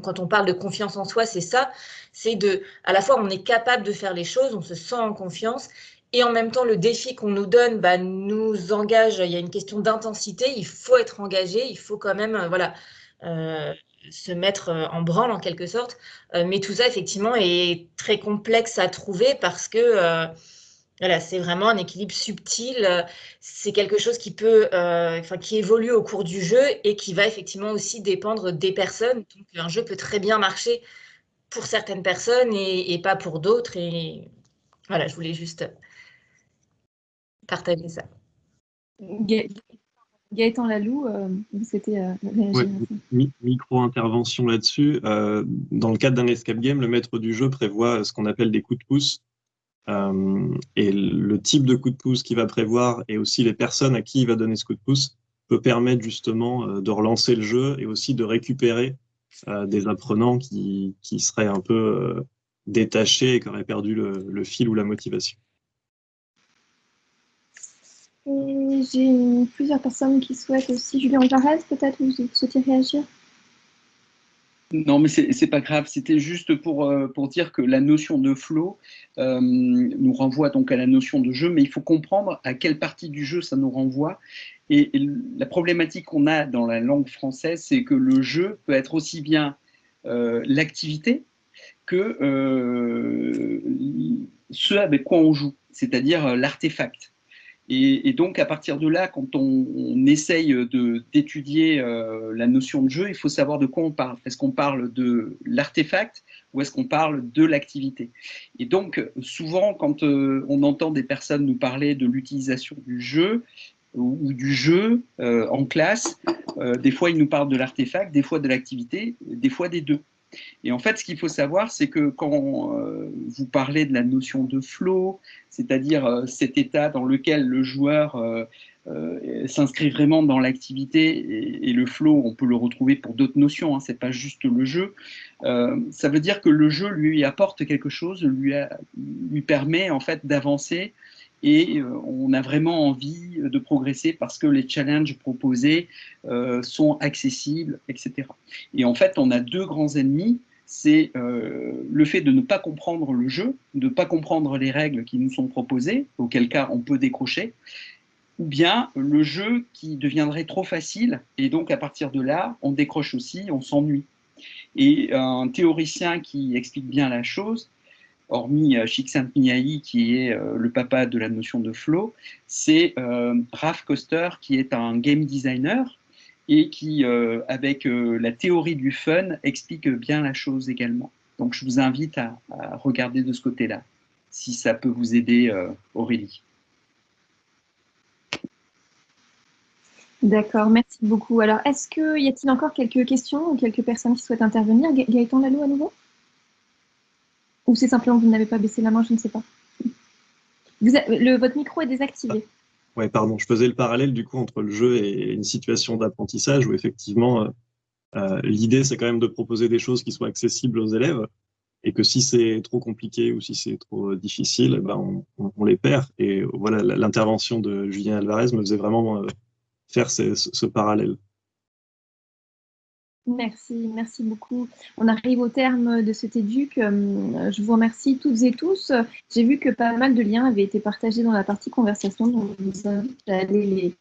quand on parle de confiance en soi, c'est ça. C'est à la fois, on est capable de faire les choses, on se sent en confiance, et en même temps, le défi qu'on nous donne bah, nous engage. Il y a une question d'intensité. Il faut être engagé. Il faut quand même voilà, se mettre en branle en quelque sorte. Mais tout ça, effectivement, est très complexe à trouver parce que voilà, c'est vraiment un équilibre subtil. C'est quelque chose qui peut, qui évolue au cours du jeu et qui va effectivement aussi dépendre des personnes. Donc, un jeu peut très bien marcher pour certaines personnes et pas pour d'autres. Et voilà, je voulais juste partager ça. Gaëtan Lalou, vous souhaitez réagir? Ouais, micro-intervention là-dessus. Dans le cadre d'un escape game, le maître du jeu prévoit ce qu'on appelle des coups de pouce. Et le type de coup de pouce qu'il va prévoir et aussi les personnes à qui il va donner ce coup de pouce peut permettre justement de relancer le jeu et aussi de récupérer des apprenants qui seraient un peu détachés et qui auraient perdu le fil ou la motivation. Et j'ai plusieurs personnes qui souhaitent aussi. Julien Alvarez, peut-être, vous souhaitez réagir? Non, mais c'est pas grave. C'était juste pour dire que la notion de flow nous renvoie donc à la notion de jeu, mais il faut comprendre à quelle partie du jeu ça nous renvoie. Et la problématique qu'on a dans la langue française, c'est que le jeu peut être aussi bien l'activité que ce avec quoi on joue, c'est-à-dire l'artefact. Et donc, à partir de là, quand on essaye d'étudier la notion de jeu, il faut savoir de quoi on parle. Est-ce qu'on parle de l'artefact ou est-ce qu'on parle de l'activité? Et donc, souvent, quand on entend des personnes nous parler de l'utilisation du jeu ou du jeu en classe, des fois, ils nous parlent de l'artefact, des fois de l'activité, des fois des deux. Et en fait, ce qu'il faut savoir, c'est que quand vous parlez de la notion de flow, c'est-à-dire cet état dans lequel le joueur s'inscrit vraiment dans l'activité, et le flow, on peut le retrouver pour d'autres notions, hein, c'est pas juste le jeu, ça veut dire que le jeu lui apporte quelque chose, lui permet en fait d'avancer, et on a vraiment envie de progresser parce que les challenges proposés sont accessibles, etc. Et en fait, on a deux grands ennemis, c'est le fait de ne pas comprendre le jeu, de ne pas comprendre les règles qui nous sont proposées, auquel cas on peut décrocher, ou bien le jeu qui deviendrait trop facile, et donc à partir de là, on décroche aussi, on s'ennuie. Et un théoricien qui explique bien la chose, hormis Csikszentmihalyi qui est le papa de la notion de flow, c'est Ralph Koster qui est un game designer et qui, avec la théorie du fun, explique bien la chose également. Donc je vous invite à regarder de ce côté-là, si ça peut vous aider, Aurélie. D'accord, merci beaucoup. Alors, y a-t-il encore quelques questions ou quelques personnes qui souhaitent intervenir? Gaëtan Lalou à nouveau? Ou c'est simplement que vous n'avez pas baissé la main, je ne sais pas. Votre micro est désactivé. Ouais, pardon, je faisais le parallèle du coup entre le jeu et une situation d'apprentissage où effectivement l'idée c'est quand même de proposer des choses qui soient accessibles aux élèves et que si c'est trop compliqué ou si c'est trop difficile, ben on les perd. Et voilà, l'intervention de Julien Alvarez me faisait vraiment faire ce parallèle. Merci beaucoup. On arrive au terme de cet éduc. Je vous remercie toutes et tous. J'ai vu que pas mal de liens avaient été partagés dans la partie conversation, donc je vous invite à aller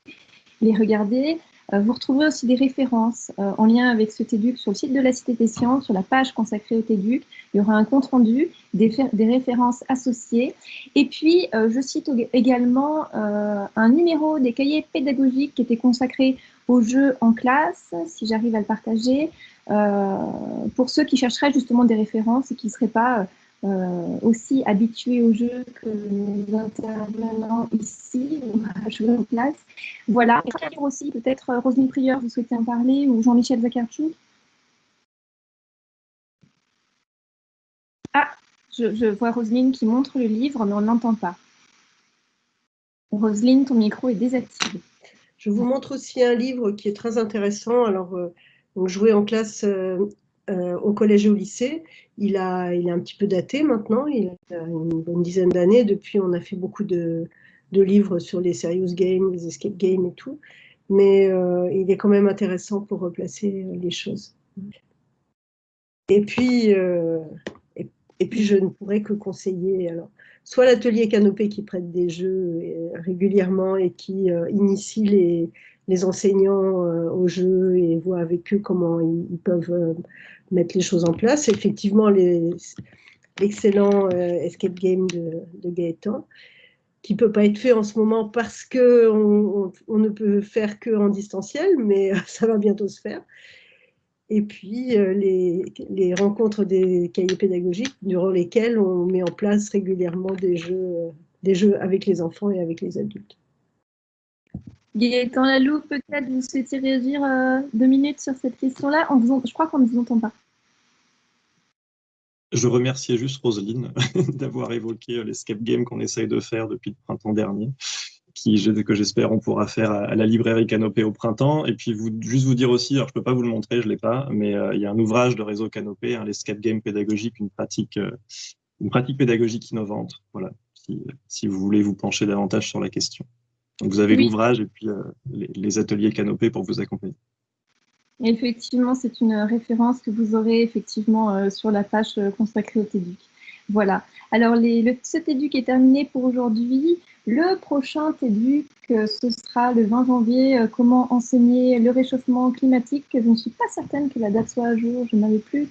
les regarder. Vous retrouverez aussi des références en lien avec ce TEDUC sur le site de la Cité des Sciences, sur la page consacrée au TEDUC. Il y aura un compte-rendu, des références associées. Et puis, je cite également un numéro des cahiers pédagogiques qui était consacré au jeu en classe, si j'arrive à le partager, pour ceux qui chercheraient justement des références et qui ne seraient pas aussi habitués au jeu que nous intervenants ici, à jouer en classe. Voilà. Et aussi, peut-être Roselyne Prieur, vous souhaitez en parler, ou Jean-Michel Zakhartchouk? Je vois Roselyne qui montre le livre, mais on n'entend pas. Roselyne, ton micro est désactivé. Je vous montre aussi un livre qui est très intéressant. Alors, donc, jouer en classe au collège et au lycée, il est un petit peu daté maintenant, il a une bonne dizaine d'années. Depuis, on a fait beaucoup de livres sur les serious games, les escape games et tout. Mais il est quand même intéressant pour replacer les choses. Et puis, je ne pourrais que conseiller alors, soit l'atelier Canopée qui prête des jeux régulièrement et qui initie les enseignants aux jeux et voit avec eux comment ils peuvent mettre les choses en place. Effectivement, l'excellent escape game de Gaëtan, qui ne peut pas être fait en ce moment parce qu'on ne peut faire qu'en distanciel, mais ça va bientôt se faire. Et puis les rencontres des cahiers pédagogiques durant lesquels on met en place régulièrement des jeux avec les enfants et avec les adultes. Gaëtan Lalou, peut-être vous souhaitez réagir 2 minutes sur cette question-là. Je crois qu'on ne vous entend pas. Je remerciais juste Roselyne d'avoir évoqué l'escape game qu'on essaye de faire depuis le printemps dernier, que j'espère on pourra faire à la librairie Canopée au printemps. Et puis juste vous dire aussi, alors je ne peux pas vous le montrer, je ne l'ai pas, mais il y a un ouvrage de réseau Canopée, l'escape game pédagogique, une pratique pédagogique innovante. Voilà, si vous voulez vous pencher davantage sur la question. Donc vous avez l'ouvrage et puis les ateliers Canopée pour vous accompagner. Effectivement, c'est une référence que vous aurez effectivement sur la page consacrée au TEDUC. Voilà. Alors, ce TEDUC est terminé pour aujourd'hui. Le prochain TEDUC, ce sera le 20 janvier, comment enseigner le réchauffement climatique. Je ne suis pas certaine que la date soit à jour, je n'avais plus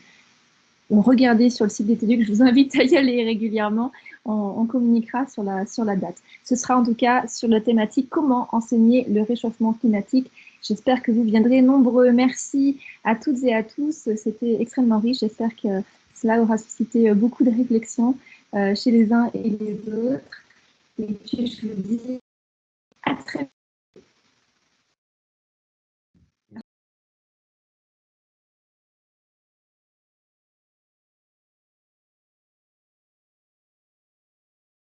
regardé sur le site des TEDUC, je vous invite à y aller régulièrement, on communiquera sur la date. Ce sera en tout cas sur la thématique comment enseigner le réchauffement climatique. J'espère que vous viendrez nombreux. Merci à toutes et à tous, c'était extrêmement riche, j'espère que cela aura suscité beaucoup de réflexions chez les uns et les autres. Et puis je vous dis à très